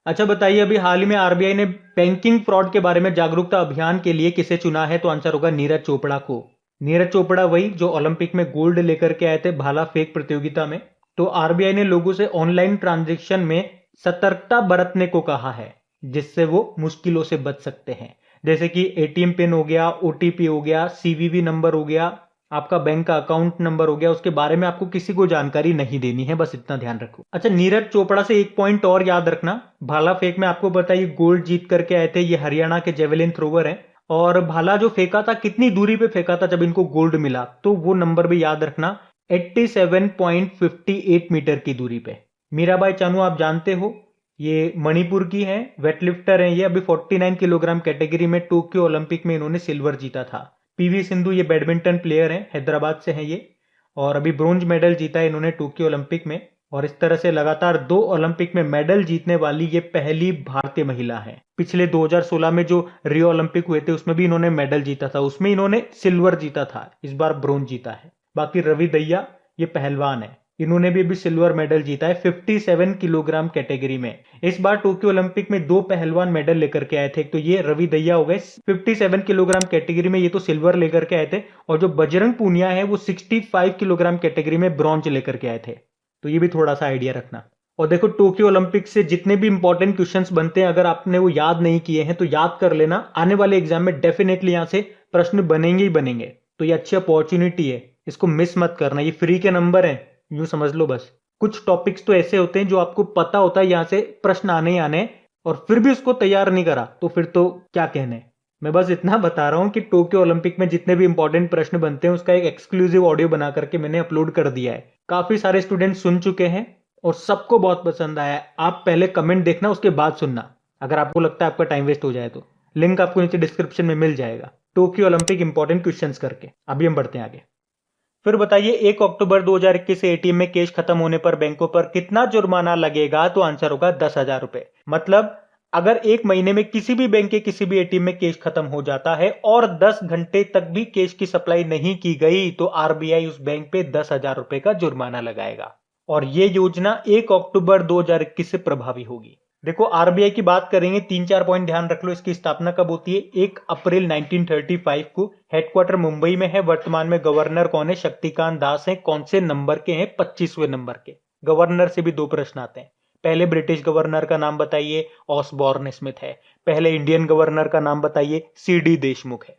अच्छा बताइए, अभी हाल ही में आरबीआई ने बैंकिंग फ्रॉड के बारे में जागरूकता अभियान के लिए किसे चुना है? तो आंसर होगा नीरज चोपड़ा को। नीरज चोपड़ा वही जो ओलंपिक में गोल्ड लेकर के आए थे भाला फेंक प्रतियोगिता में। तो आरबीआई ने लोगों से ऑनलाइन ट्रांजैक्शन में सतर्कता बरतने को कहा है, जिससे वो मुश्किलों से बच सकते हैं। जैसे कि एटीएम पिन हो गया, ओटीपी हो गया, सीवीवी नंबर हो गया, आपका बैंक का अकाउंट नंबर हो गया, उसके बारे में आपको किसी को जानकारी नहीं देनी है, बस इतना ध्यान रखो। अच्छा, नीरज चोपड़ा से एक पॉइंट और याद रखना, भाला फेंक में आपको पता है ये गोल्ड जीत करके आए थे, ये हरियाणा के जेवलिन थ्रोवर हैं। और भाला जो फेंका था, कितनी दूरी पे फेंका था जब इनको गोल्ड मिला? तो वो नंबर भी याद रखना, 87.58 मीटर की दूरी पे। मीराबाई चानू आप जानते हो, ये मणिपुर की हैं, वेटलिफ्टर हैं ये। अभी 49 किलोग्राम कैटेगरी में टोक्यो ओलंपिक में इन्होंने सिल्वर जीता था। पीवी सिंधु ये बैडमिंटन प्लेयर हैं, हैदराबाद से हैं ये, और अभी ब्रोंज मेडल जीता है इन्होंने टोक्यो ओलंपिक में। और इस तरह से लगातार 2 ओलंपिक में मेडल जीतने वाली ये पहली भारतीय महिला है। पिछले 2016 में जो रियो ओलंपिक हुए थे उसमें भी इन्होंने मेडल जीता था, उसमें इन्होंने सिल्वर जीता था, इस बार ब्रोंज जीता है। बाकी रवि दहिया ये पहलवान है, इन्होंने भी अभी सिल्वर मेडल जीता है 57 किलोग्राम कैटेगरी में। इस बार टोक्यो ओलंपिक में 2 पहलवान मेडल लेकर के आए थे, तो ये रवि दहिया हो गए 57 किलोग्राम कैटेगरी में, ये तो सिल्वर लेकर के आए थे। और जो बजरंग पूनिया है वो 65 किलोग्राम कैटेगरी में ब्रॉन्ज लेकर के आए थे। तो ये भी थोड़ा सा आइडिया रखना। और देखो, टोक्यो ओलंपिक से जितने भी इंपॉर्टेंट क्वेश्चंस बनते हैं, अगर आपने वो याद नहीं किए हैं तो याद कर लेना, आने वाले एग्जाम में डेफिनेटली यहां से प्रश्न बनेंगे ही बनेंगे। तो ये अच्छी अपॉर्चुनिटी है, इसको मिस मत करना, ये फ्री के नंबर है, यूं समझ लो बस। कुछ टॉपिक्स तो ऐसे होते हैं जो आपको पता होता है यहां से प्रश्न आने ही आने, और फिर भी उसको तैयार नहीं करा तो फिर तो क्या कहने। मैं बस इतना बता रहा हूं कि टोक्यो ओलंपिक में जितने भी इंपॉर्टेंट प्रश्न बनते हैं उसका एक एक्सक्लूसिव ऑडियो बना करके मैंने अपलोड कर दिया है। काफी सारे स्टूडेंट सुन चुके हैं और सबको बहुत पसंद आया है। आप पहले कमेंट देखना, उसके बाद सुनना, अगर आपको लगता है आपका टाइम वेस्ट हो जाए तो। लिंक आपको नीचे डिस्क्रिप्शन में मिल जाएगा, टोक्यो ओलंपिक इंपॉर्टेंट क्वेश्चंस करके। अभी हम बढ़ते हैं आगे। फिर बताइए, 1 अक्टूबर 2021 से एटीएम में कैश खत्म होने पर बैंकों पर कितना जुर्माना लगेगा? तो आंसर होगा 10,000 रुपए। मतलब अगर 1 महीने में किसी भी बैंक के किसी भी एटीएम में कैश खत्म हो जाता है और 10 घंटे तक भी कैश की सप्लाई नहीं की गई तो आरबीआई उस बैंक पे 10,000 रुपए का जुर्माना लगाएगा। और ये योजना 1 अक्टूबर 2021 से प्रभावी होगी। देखो, आरबीआई की बात करेंगे, 3-4 पॉइंट ध्यान रख लो। इसकी स्थापना कब होती है? 1 अप्रैल 1935 को। हेडक्वार्टर मुंबई में है। वर्तमान में गवर्नर कौन है? शक्तिकांत दास हैं। कौन से नंबर के हैं? 25वें नंबर के। गवर्नर से भी 2 प्रश्न आते हैं। पहले ब्रिटिश गवर्नर का नाम बताइए, ऑसबॉर्न स्मिथ है। पहले इंडियन गवर्नर का नाम बताइए, सीडी देशमुख है।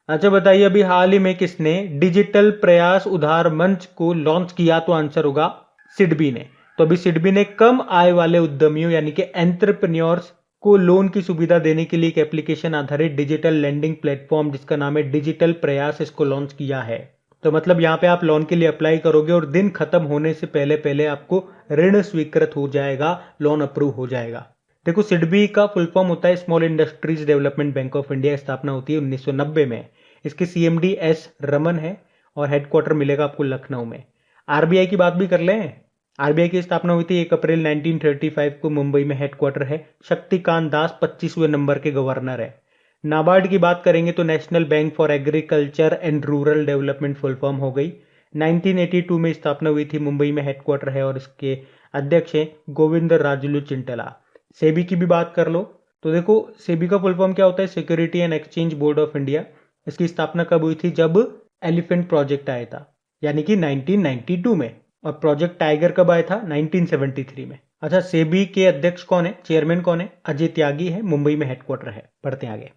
अच्छा बताइए, अभी हाल ही में किसने डिजिटल प्रयास उधार मंच को लॉन्च किया? तो आंसर होगा सिडबी ने। तो अभी सिडबी ने कम आय वाले उद्यमियों यानी कि एंटरप्रेन्योर्स को लोन की सुविधा देने के लिए एक एप्लीकेशन आधारित डिजिटल लेंडिंग प्लेटफॉर्म जिसका नाम है डिजिटल प्रयास, इसको लॉन्च किया है। तो मतलब यहाँ पे आप लोन के लिए अप्लाई करोगे और दिन खत्म होने से पहले पहले आपको ऋण स्वीकृत हो जाएगा, लोन अप्रूव हो जाएगा। देखो, सिडबी का फुल फॉर्म होता है small industries development bank of India. स्थापना होती है 1990 में। इसके सीएमडी एस रमन है और हेडक्वार्टर मिलेगा आपको लखनऊ में। आरबीआई की बात भी कर लें। आरबीआई की स्थापना हुई थी 1 अप्रैल 1935 को, मुंबई में हेडक्वार्टर है। शक्तिकांत दास 25वें नंबर के गवर्नर है। नाबार्ड की बात करेंगे तो national bank for agriculture and rural development full form हो गई। 1982 में स्थापना हुई थी, मुंबई में हेडक्वार्टर है और इसके अध्यक्ष हैं गोविंद राजुलू चिंटला। सेबी की भी बात कर लो तो देखो, सेबी का फुल फॉर्म क्या होता है? Security and exchange board of India. इसकी स्थापना कब हुई थी? जब एलिफेंट प्रोजेक्ट आया था, यानी कि 1992 में। और प्रोजेक्ट टाइगर कब आया था? 1973 में। अच्छा, सेबी के अध्यक्ष कौन है, चेयरमैन कौन है? अजय त्यागी है, मुंबई में हेडक्वार्टर है। बढ़ते हैं आगे।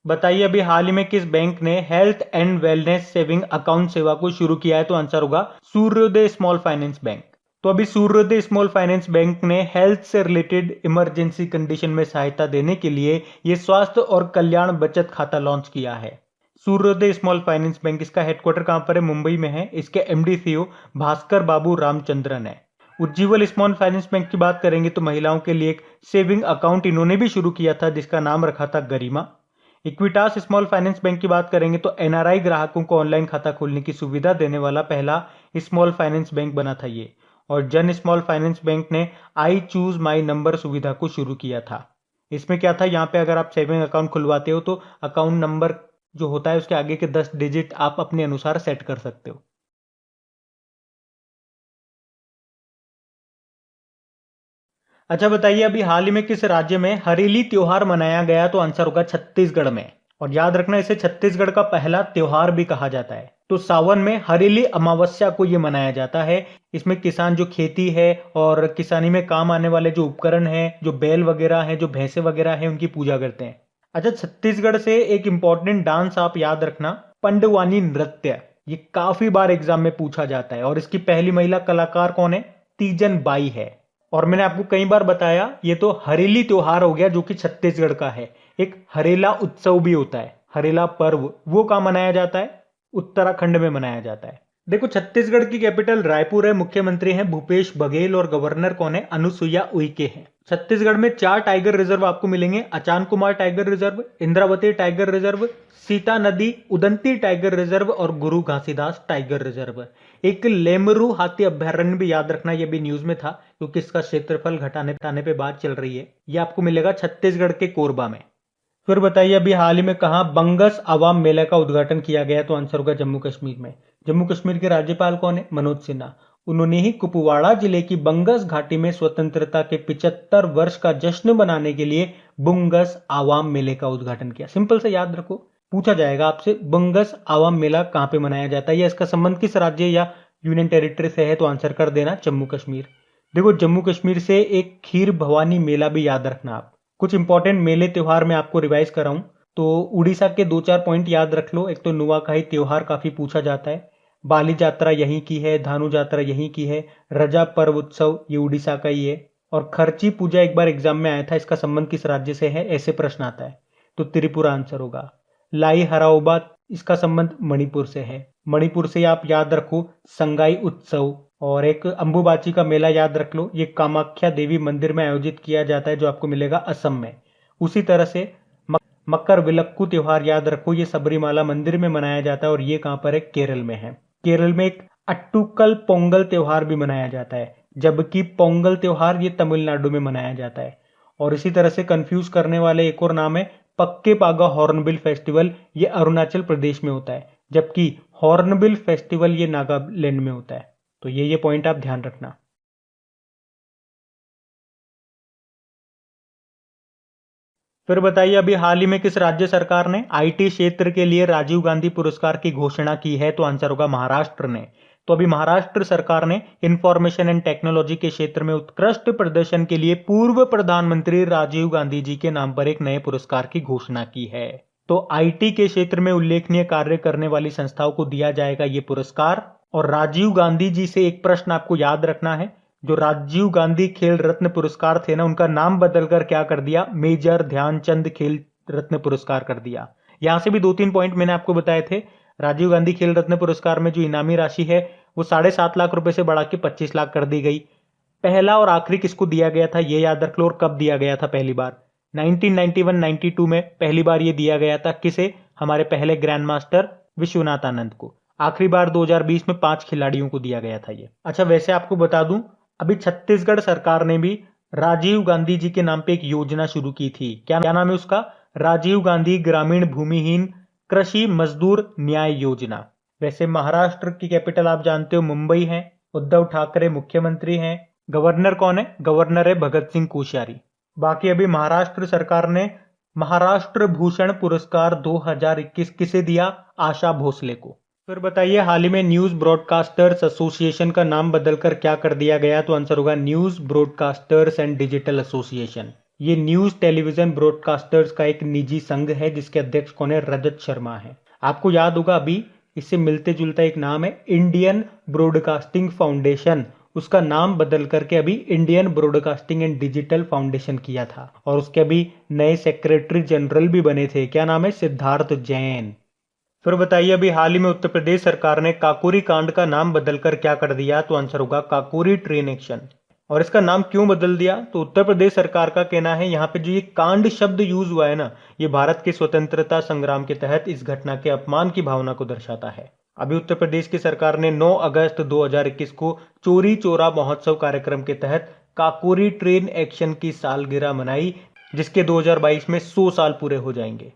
बताइए, अभी हाल ही में किस बैंक ने health and wellness saving account सेवा को शुरू किया है? तो आंसर होगा सूर्योदय स्मॉल फाइनेंस बैंक। तो अभी सूर्योदय स्मॉल फाइनेंस बैंक ने हेल्थ से रिलेटेड इमरजेंसी कंडीशन में सहायता देने के लिए ये स्वास्थ्य और कल्याण बचत खाता लॉन्च किया है। सूर्योदय स्मॉल फाइनेंस बैंक, इसका हेडक्वार्टर कहां पर है? मुंबई में है। इसके एमडी सीईओ भास्कर बाबू रामचंद्रन है। उज्जीवल स्मॉल फाइनेंस बैंक की बात करेंगे तो महिलाओं के लिए एक सेविंग अकाउंट इन्होंने भी शुरू किया था जिसका नाम रखा था गरिमा। इक्विटास स्मॉल फाइनेंस बैंक की बात करेंगे तो एनआरआई ग्राहकों को ऑनलाइन खाता खोलने की सुविधा देने वाला पहला स्मॉल फाइनेंस बैंक बना था ये। और जन स्मॉल फाइनेंस बैंक ने आई चूज माई नंबर सुविधा को शुरू किया था। इसमें क्या था, यहाँ पे अगर आप सेविंग अकाउंट खुलवाते हो तो अकाउंट नंबर जो होता है उसके आगे के 10 डिजिट आप अपने अनुसार सेट कर सकते हो। अच्छा बताइए, अभी हाल ही में किस राज्य में हरेली त्योहार मनाया गया? तो आंसर होगा छत्तीसगढ़ में। और याद रखना, इसे छत्तीसगढ़ का पहला त्योहार भी कहा जाता है। तो सावन में हरेली अमावस्या को यह मनाया जाता है। इसमें किसान जो खेती है और किसानी में काम आने वाले जो उपकरण हैं, जो बैल वगैरह हैं, जो भैंसे वगैरह हैं, उनकी पूजा करते हैं। अच्छा, छत्तीसगढ़ से एक इंपॉर्टेंट डांस आप याद रखना, पंडवानी नृत्य। ये काफी बार एग्जाम में पूछा जाता है और इसकी पहली महिला कलाकार कौन है? तीजन बाई है। और मैंने आपको कई बार बताया, ये तो हरेली त्योहार हो गया जो कि छत्तीसगढ़ का है। एक हरेला उत्सव भी होता है, हरेला पर्व, वो कहाँ मनाया जाता है? उत्तराखंड में मनाया जाता है। देखो, छत्तीसगढ़ की कैपिटल रायपुर है, मुख्यमंत्री हैं भूपेश बघेल और गवर्नर कौन है? अनुसुईया उइके हैं। छत्तीसगढ़ में 4 टाइगर रिजर्व आपको मिलेंगे। Achanakmar tiger reserve, Indravati tiger reserve, Sitanadi Udanti tiger reserve और गुरु घासीदास टाइगर रिजर्व। एक लेमरू हाथी अभयारण्य भी याद रखना, यह भी न्यूज में था क्योंकि इसका क्षेत्रफल घटाने पे बात चल रही है। यह आपको मिलेगा छत्तीसगढ़ के कोरबा में। फिर बताइए, अभी हाल ही में कहा बंगस आवाम मेला का उद्घाटन किया गया? तो आंसर होगा जम्मू कश्मीर में। जम्मू कश्मीर के राज्यपाल कौन है? मनोज सिन्हा। उन्होंने ही कुपवाड़ा जिले की बंगस घाटी में स्वतंत्रता के 75 वर्ष का जश्न मनाने के लिए बुंगस आवाम मेले का उद्घाटन किया। सिंपल से याद रखो, पूछा जाएगा आपसे बंगस आवाम मेला कहां पे मनाया जाता है या इसका संबंध किस राज्य या यूनियन टेरिटरी से है? तो आंसर कर देना जम्मू कश्मीर। देखो, जम्मू कश्मीर से एक खीर भवानी मेला भी याद रखना आप। कुछ इंपॉर्टेंट मेले त्योहार मैं आपको रिवाइज कराऊं तो उड़ीसा के 2-4 पॉइंट याद रख लो। एक तो नुआखाई त्योहार काफी पूछा जाता है, बाली यात्रा यहीं की है, धानु यात्रा यहीं की है, रजा पर्व उत्सव ये उड़ीसा का ही है, और खर्ची पूजा एक बार एग्जाम में आया था, इसका संबंध किस राज्य से है? ऐसे प्रश्न आता है तो त्रिपुरा आंसर होगा। लाई हराओबा, इसका संबंध मणिपुर से है। मणिपुर से आप याद रखो संगाई उत्सव। और एक अंबुबाची का मेला याद रख लो, ये कामाख्या देवी मंदिर में आयोजित किया जाता है जो आपको मिलेगा असम में। उसी तरह से मकर विलक्कू त्योहार याद रखो, ये सबरीमाला मंदिर में मनाया जाता है और ये कहां पर है? केरल में है। केरल में एक अट्टुकल पोंगल त्योहार भी मनाया जाता है, जबकि पोंगल त्योहार ये तमिलनाडु में मनाया जाता है। और इसी तरह से कंफ्यूज करने वाले एक और नाम है पक्के पागा हॉर्नबिल फेस्टिवल, ये अरुणाचल प्रदेश में होता है, जबकि हॉर्नबिल फेस्टिवल ये नागालैंड में होता है। तो ये पॉइंट आप ध्यान रखना। फिर बताइए, अभी हाल ही में किस राज्य सरकार ने आईटी क्षेत्र के लिए राजीव गांधी पुरस्कार की घोषणा की है? तो आंसर होगा महाराष्ट्र ने। तो अभी महाराष्ट्र सरकार ने इंफॉर्मेशन एंड टेक्नोलॉजी के क्षेत्र में उत्कृष्ट प्रदर्शन के लिए पूर्व प्रधानमंत्री राजीव गांधी जी के नाम पर एक नए पुरस्कार की घोषणा की है। तो आईटी के क्षेत्र में उल्लेखनीय कार्य करने वाली संस्थाओं को दिया जाएगा ये पुरस्कार। और राजीव गांधी जी से एक प्रश्न आपको याद रखना है, जो राजीव गांधी खेल रत्न पुरस्कार थे ना, उनका नाम बदलकर क्या कर दिया, मेजर ध्यानचंद खेल रत्न पुरस्कार कर दिया। यहां से भी 2-3 पॉइंट मैंने आपको बताए थे। राजीव गांधी खेल रत्न पुरस्कार में जो इनामी राशि है वो 7.5 लाख रुपए से बढ़ा के 25 लाख कर दी गई। पहला और आखिरी किसको दिया गया था ये याद रख लो, और कब दिया गया था पहली बार। 1991-92 में पहली बार ये दिया गया था। किसे? हमारे पहले ग्रैंड मास्टर विश्वनाथ आनंद को। आखिरी बार 2020 में 5 खिलाड़ियों को दिया गया था ये। अच्छा, वैसे आपको बता दूं, अभी छत्तीसगढ़ सरकार ने भी राजीव गांधी जी के नाम पे एक योजना शुरू की थी। क्या नाम है उसका? राजीव गांधी ग्रामीण भूमिहीन कृषि मजदूर न्याय योजना। वैसे महाराष्ट्र की कैपिटल आप जानते हो मुंबई है। उद्धव ठाकरे मुख्यमंत्री हैं। गवर्नर कौन है? गवर्नर है भगत सिंह कोश्यारी। बाकी अभी महाराष्ट्र सरकार ने महाराष्ट्र भूषण पुरस्कार 2021 किसे दिया? आशा भोसले को। फिर बताइए, हाल ही में न्यूज ब्रॉडकास्टर्स एसोसिएशन का नाम बदलकर क्या कर दिया गया? तो आंसर होगा news broadcasters and digital association. ये न्यूज टेलीविजन ब्रॉडकास्टर्स का एक निजी संघ है जिसके अध्यक्ष कौन है? रजत शर्मा है। आपको याद होगा अभी इससे मिलते जुलता एक नाम है इंडियन ब्रॉडकास्टिंग फाउंडेशन। उसका नाम बदल करके अभी Indian broadcasting and digital foundation किया था। और उसके अभी नए सेक्रेटरी जनरल भी बने थे। क्या नाम है? सिद्धार्थ जैन। फिर बताइए, अभी हाल ही में उत्तर प्रदेश सरकार ने काकोरी कांड का नाम बदलकर क्या कर दिया? तो आंसर होगा काकोरी ट्रेन एक्शन। और इसका नाम क्यों बदल दिया? तो उत्तर प्रदेश सरकार का कहना है यहाँ पे जो ये कांड शब्द यूज हुआ है ना, ये भारत के स्वतंत्रता संग्राम के तहत इस घटना के अपमान की भावना को दर्शाता है। अभी उत्तर प्रदेश की सरकार ने 9 अगस्त 2021 को चोरी चोरा महोत्सव कार्यक्रम के तहत काकोरी ट्रेन एक्शन की सालगिरह मनाई, जिसके 2022 में 100 साल पूरे हो जाएंगे।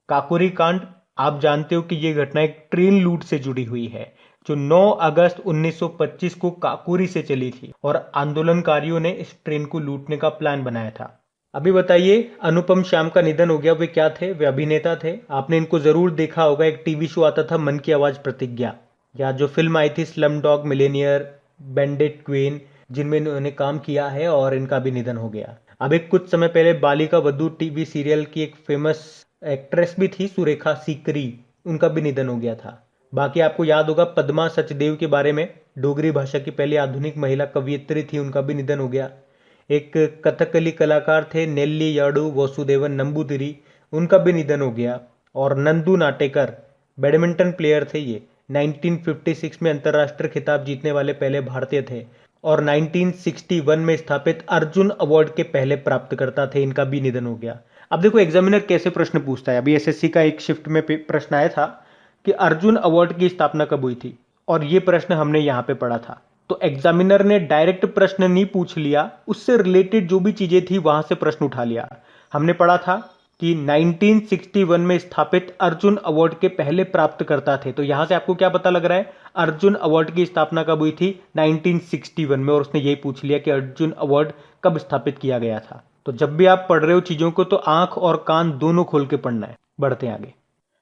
काकोरी कांड आप जानते हो कि ये घटना एक ट्रेन लूट से जुड़ी हुई है जो 9 अगस्त 1925 को काकोरी से चली थी और आंदोलनकारियों ने इस ट्रेन को लूटने का प्लान बनाया था। अभी बताइए, अनुपम श्याम का निधन हो गया। वे क्या थे? वे अभिनेता थे। आपने इनको जरूर देखा होगा, एक टीवी शो आता था मन की आवाज प्रतिज्ञा, या जो फिल्म आई थी slum dog Millionaire, bandit queen, जिनमें इन्होंने काम किया है, और इनका भी निधन हो गया। अभी कुछ समय पहले बालिका वधू टीवी सीरियल की एक फेमस एक्ट्रेस भी थी सुरेखा सीकरी, उनका भी निधन हो गया था। बाकी आपको याद होगा पद्मा सचदेव के बारे में, डोगरी भाषा की पहली आधुनिक महिला कवियत्री थी, उनका भी निधन हो गया। एक कथकली कलाकार थे नेल्ली याडू वासुदेवन नंबूदिरी, उनका भी निधन हो गया। और नंदू नाटेकर बैडमिंटन प्लेयर थे, ये 1956 में अंतर्राष्ट्रीय खिताब जीतने वाले पहले भारतीय थे और 1961 में स्थापित अर्जुन अवार्ड के पहले प्राप्तकर्ता थे, इनका भी निधन हो गया। अब देखो एग्जामिनर कैसे प्रश्न पूछता है। अभी एसएससी का एक शिफ्ट में प्रश्न आया था कि अर्जुन अवार्ड की स्थापना कब हुई थी, और ये प्रश्न हमने यहाँ पे पढ़ा था। तो एग्जामिनर ने डायरेक्ट प्रश्न नहीं पूछ लिया, उससे रिलेटेड जो भी चीजें थी वहां से प्रश्न उठा लिया। हमने पढ़ा था कि 1961 में स्थापित अर्जुन अवार्ड के पहले प्राप्तकर्ता थे। तो यहां से आपको क्या पता लग रहा है? अर्जुन अवार्ड की स्थापना कब हुई थी? 1961 में। और उसने यही पूछ लिया कि अर्जुन अवार्ड कब स्थापित किया गया था। तो जब भी आप पढ़ रहे हो चीजों को तो आंख और कान दोनों खोल के पढ़ना है। बढ़ते हैं आगे।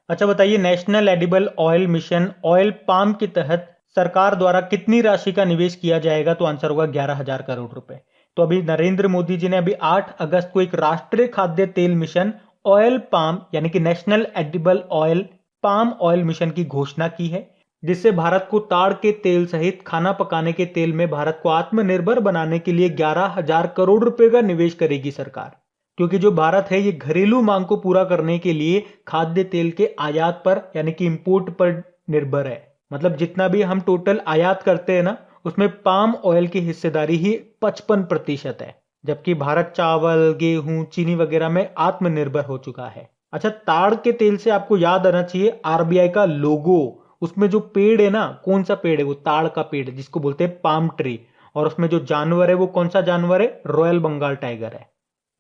अच्छा बताइए, national edible oil mission oil palm के तहत सरकार द्वारा कितनी राशि का निवेश किया जाएगा? तो आंसर होगा 11,000 करोड़ रुपए। तो अभी नरेंद्र मोदी जी ने अभी 8 अगस्त को एक राष्ट्रीय खाद्य तेल मिशन ऑयल पाम यानी कि national edible oil palm oil mission की घोषणा की है, जिससे भारत को ताड़ के तेल सहित खाना पकाने के तेल में भारत को आत्मनिर्भर बनाने के लिए 11,000 करोड़ रुपए का निवेश करेगी सरकार। क्योंकि जो भारत है ये घरेलू मांग को पूरा करने के लिए खाद्य तेल के आयात पर यानी कि इंपोर्ट पर निर्भर है। मतलब जितना भी हम टोटल आयात करते हैं ना, उसमें पाम ऑयल की हिस्सेदारी ही 55% है, जबकि भारत चावल, गेहूं, चीनी वगैरह में आत्मनिर्भर हो चुका है। अच्छा, ताड़ के तेल से आपको याद आना चाहिए आरबीआई का लोगो, उसमें जो पेड़ है ना, कौन सा पेड़ है? वो ताड़ का पेड़ है जिसको बोलते हैं पाम ट्री। और उसमें जो जानवर है वो कौन सा जानवर है? रॉयल बंगाल टाइगर है।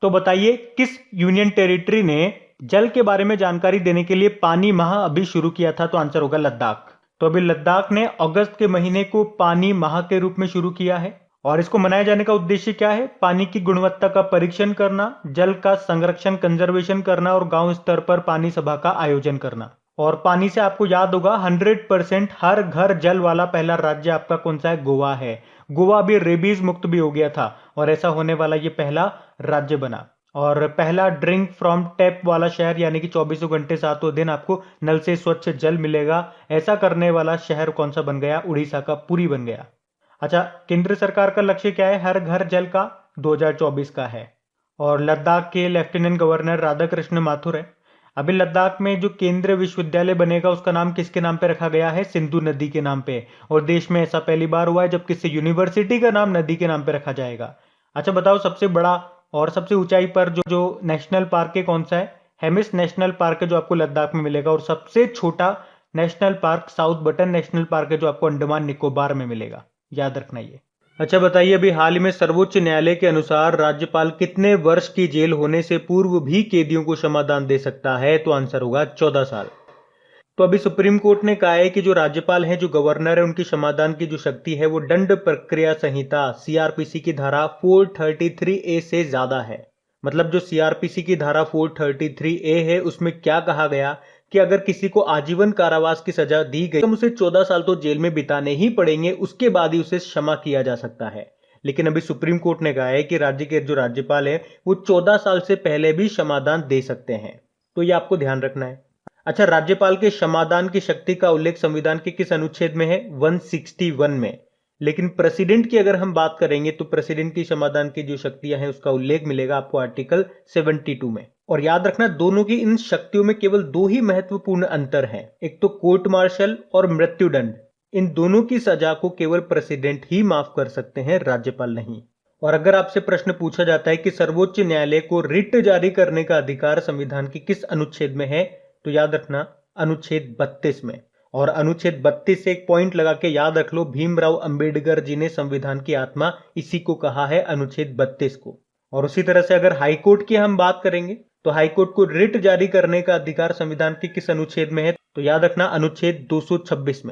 तो बताइए, किस यूनियन टेरिटरी ने जल के बारे में जानकारी देने के लिए पानी माह अभी शुरू किया था? तो आंसर होगा लद्दाख। तो अभी लद्दाख ने अगस्त के महीने को पानी माह के रूप में शुरू किया है और इसको मनाए जाने का उद्देश्य क्या है? पानी की गुणवत्ता का परीक्षण करना, जल का संरक्षण कंजर्वेशन करना और गांव स्तर पर पानी सभा का आयोजन करना। और पानी से आपको याद होगा 100% हर घर जल वाला पहला राज्य आपका कौन सा है? गोवा है। गोवा अभी रेबीज मुक्त भी हो गया था और ऐसा होने वाला ये पहला राज्य बना। और पहला ड्रिंक फ्रॉम टैप वाला शहर, यानी कि 24 घंटे 7 दिन आपको नल से स्वच्छ जल मिलेगा, ऐसा करने वाला शहर कौन सा बन गया? उड़ीसा का पुरी बन गया। अच्छा, केंद्र सरकार का लक्ष्य क्या है हर घर जल का? 2024 का है। और लद्दाख के लेफ्टिनेंट गवर्नर राधाकृष्ण माथुर है। अभी लद्दाख में जो केंद्रीय विश्वविद्यालय बनेगा उसका नाम किसके नाम पे रखा गया है? सिंधु नदी के नाम पे। और देश में ऐसा पहली बार हुआ है जब किसी यूनिवर्सिटी का नाम नदी के नाम पे रखा जाएगा। अच्छा बताओ, सबसे बड़ा और सबसे ऊंचाई पर जो नेशनल पार्क है कौन सा है? हेमिस नेशनल पार्क है जो आपको लद्दाख में मिलेगा। और सबसे छोटा national park south button national park है जो आपको अंडमान निकोबार में मिलेगा। याद रखना ये। अच्छा बताइए, अभी हाल ही में सर्वोच्च न्यायालय के अनुसार राज्यपाल कितने वर्ष की जेल होने से पूर्व भी कैदियों को क्षमादान दे सकता है? तो आंसर होगा 14 साल। तो अभी सुप्रीम कोर्ट ने कहा है कि जो राज्यपाल हैं, जो गवर्नर है, उनकी क्षमादान की जो शक्ति है वो दंड प्रक्रिया संहिता सीआरपीसी की धारा 433A से ज्यादा है। मतलब जो सीआरपीसी की धारा 433A है उसमें क्या कहा गया कि अगर किसी को आजीवन कारावास की सजा दी गई तो उसे 14 साल तो जेल में बिताने ही पड़ेंगे, उसके बाद ही उसे क्षमा किया जा सकता है। लेकिन अभी सुप्रीम कोर्ट ने कहा है कि राज्य के जो राज्यपाल है वो 14 साल से पहले भी क्षमादान दे सकते हैं। तो ये आपको ध्यान रखना है। अच्छा, राज्यपाल के क्षमादान की शक्ति का उल्लेख संविधान के किस अनुच्छेद में है? 161 में। लेकिन प्रेसिडेंट की अगर हम बात करेंगे तो प्रेसिडेंट की क्षमादान की जो शक्तियां हैं उसका उल्लेख मिलेगा आपको आर्टिकल 72 में। और याद रखना, दोनों की इन शक्तियों में केवल 2 ही महत्वपूर्ण अंतर हैं। एक तो कोर्ट मार्शल और मृत्युदंड। इन दोनों की सजा को केवल प्रेसिडेंट ही माफ कर सकते हैं, राज्यपाल नहीं। और अगर आपसे प्रश्न पूछा जाता है कि सर्वोच्च न्यायालय को रिट जारी करने का अधिकार संविधान के किस अनुच्छेद में है, तो याद रखना अनुच्छेद 32 में। और अनुच्छेद 32 से एक पॉइंट लगा के याद रख लो, भीमराव अंबेडकर जी ने संविधान की आत्मा इसी को कहा है, अनुच्छेद 32 को। और उसी तरह से अगर हाईकोर्ट की हम बात करेंगे तो हाईकोर्ट को रिट जारी करने का अधिकार संविधान के किस अनुच्छेद में है? तो याद रखना अनुच्छेद 226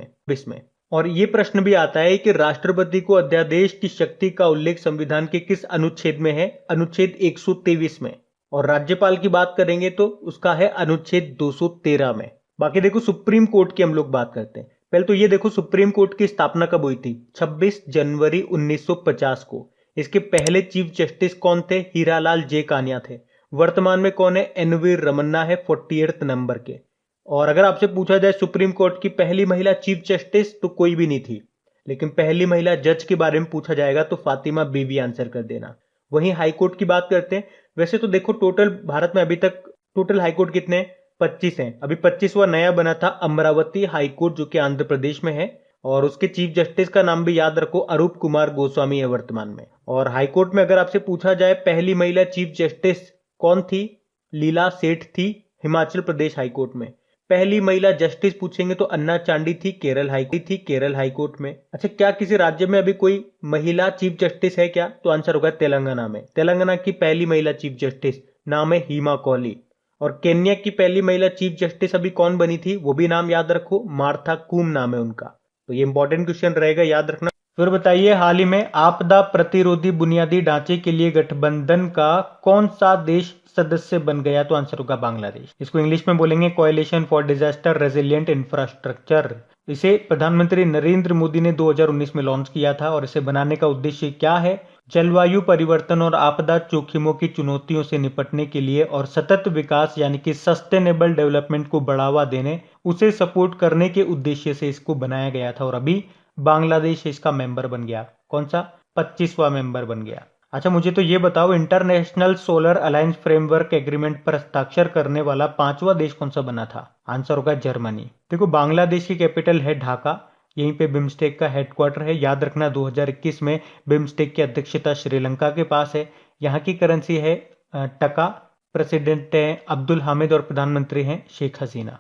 में। और ये प्रश्न भी आता है कि राष्ट्रपति को अध्यादेश की शक्ति का उल्लेख संविधान के किस अनुच्छेद में है? अनुच्छेद 123 में। और राज्यपाल की बात करेंगे तो उसका है अनुच्छेद 213 में। बाकी देखो, सुप्रीम कोर्ट की हम लोग बात करते हैं। पहले तो ये देखो, सुप्रीम कोर्ट की स्थापना कब हुई थी? 26 जनवरी 1950 को। इसके पहले चीफ जस्टिस कौन थे? हीरालाल जे कान्या थे। वर्तमान में कौन है? एनवी रमन्ना है 48 नंबर के। और अगर आपसे पूछा जाए सुप्रीम कोर्ट की पहली महिला चीफ जस्टिस, तो कोई भी नहीं थी। लेकिन पहली महिला जज के बारे में पूछा जाएगा तो फातिमा बीवी आंसर कर देना। वहीं हाईकोर्ट की बात करते हैं। वैसे तो देखो, टोटल भारत में अभी तक टोटल हाईकोर्ट कितने? 25 हैं। अभी 25वां नया बना था अमरावती हाईकोर्ट, जो कि आंध्र प्रदेश में है। और उसके चीफ जस्टिस का नाम भी याद रखो, अरूप कुमार गोस्वामी है वर्तमान में। और हाईकोर्ट में अगर आपसे पूछा जाए पहली महिला चीफ जस्टिस कौन थी? लीला सेठ थी हिमाचल प्रदेश हाईकोर्ट में। पहली महिला जस्टिस पूछेंगे तो अन्ना चांडी थी केरल हाईकोर्ट में। अच्छा, क्या किसी राज्य में अभी कोई महिला चीफ जस्टिस है क्या? तो आंसर होगा तेलंगाना में। तेलंगाना की पहली महिला चीफ जस्टिस नाम है हीमा कौली। और केन्या की पहली महिला चीफ जस्टिस अभी कौन बनी थी? वो भी नाम याद रखो, मार्था कूम नाम है उनका। तो ये इंपॉर्टेंट क्वेश्चन रहेगा, याद रखना। फिर बताइए, हाल ही में आपदा प्रतिरोधी बुनियादी ढांचे के लिए गठबंधन का कौन सा देश सदस्य बन गया? तो आंसर होगा बांग्लादेश। इसको इंग्लिश में बोलेंगे coalition for disaster resilient infrastructure. इसे प्रधानमंत्री नरेंद्र मोदी ने 2019 में लॉन्च किया था। और इसे बनाने का उद्देश्य क्या है? जलवायु परिवर्तन और आपदा जोखिमों की चुनौतियों से निपटने के लिए और सतत विकास यानी कि सस्टेनेबल डेवलपमेंट को बढ़ावा देने, उसे सपोर्ट करने के उद्देश्य से इसको बनाया गया था। और अभी बांग्लादेश इसका मेंबर बन गया। कौन सा? 25वां मेंबर बन गया। अच्छा, मुझे तो ये बताओ, international solar alliance framework agreement पर हस्ताक्षर करने वाला 5वां देश कौन सा बना था? आंसर होगा जर्मनी। देखो, बांग्लादेश की कैपिटल है ढाका। यहीं पे बिम्स्टेक का हेडक्वार्टर है। याद रखना, 2021 में बिम्स्टेक की अध्यक्षता श्रीलंका के पास है। यहाँ की करेंसी है टका। प्रेसिडेंट है अब्दुल हामिद और प्रधानमंत्री हैं शेख हसीना।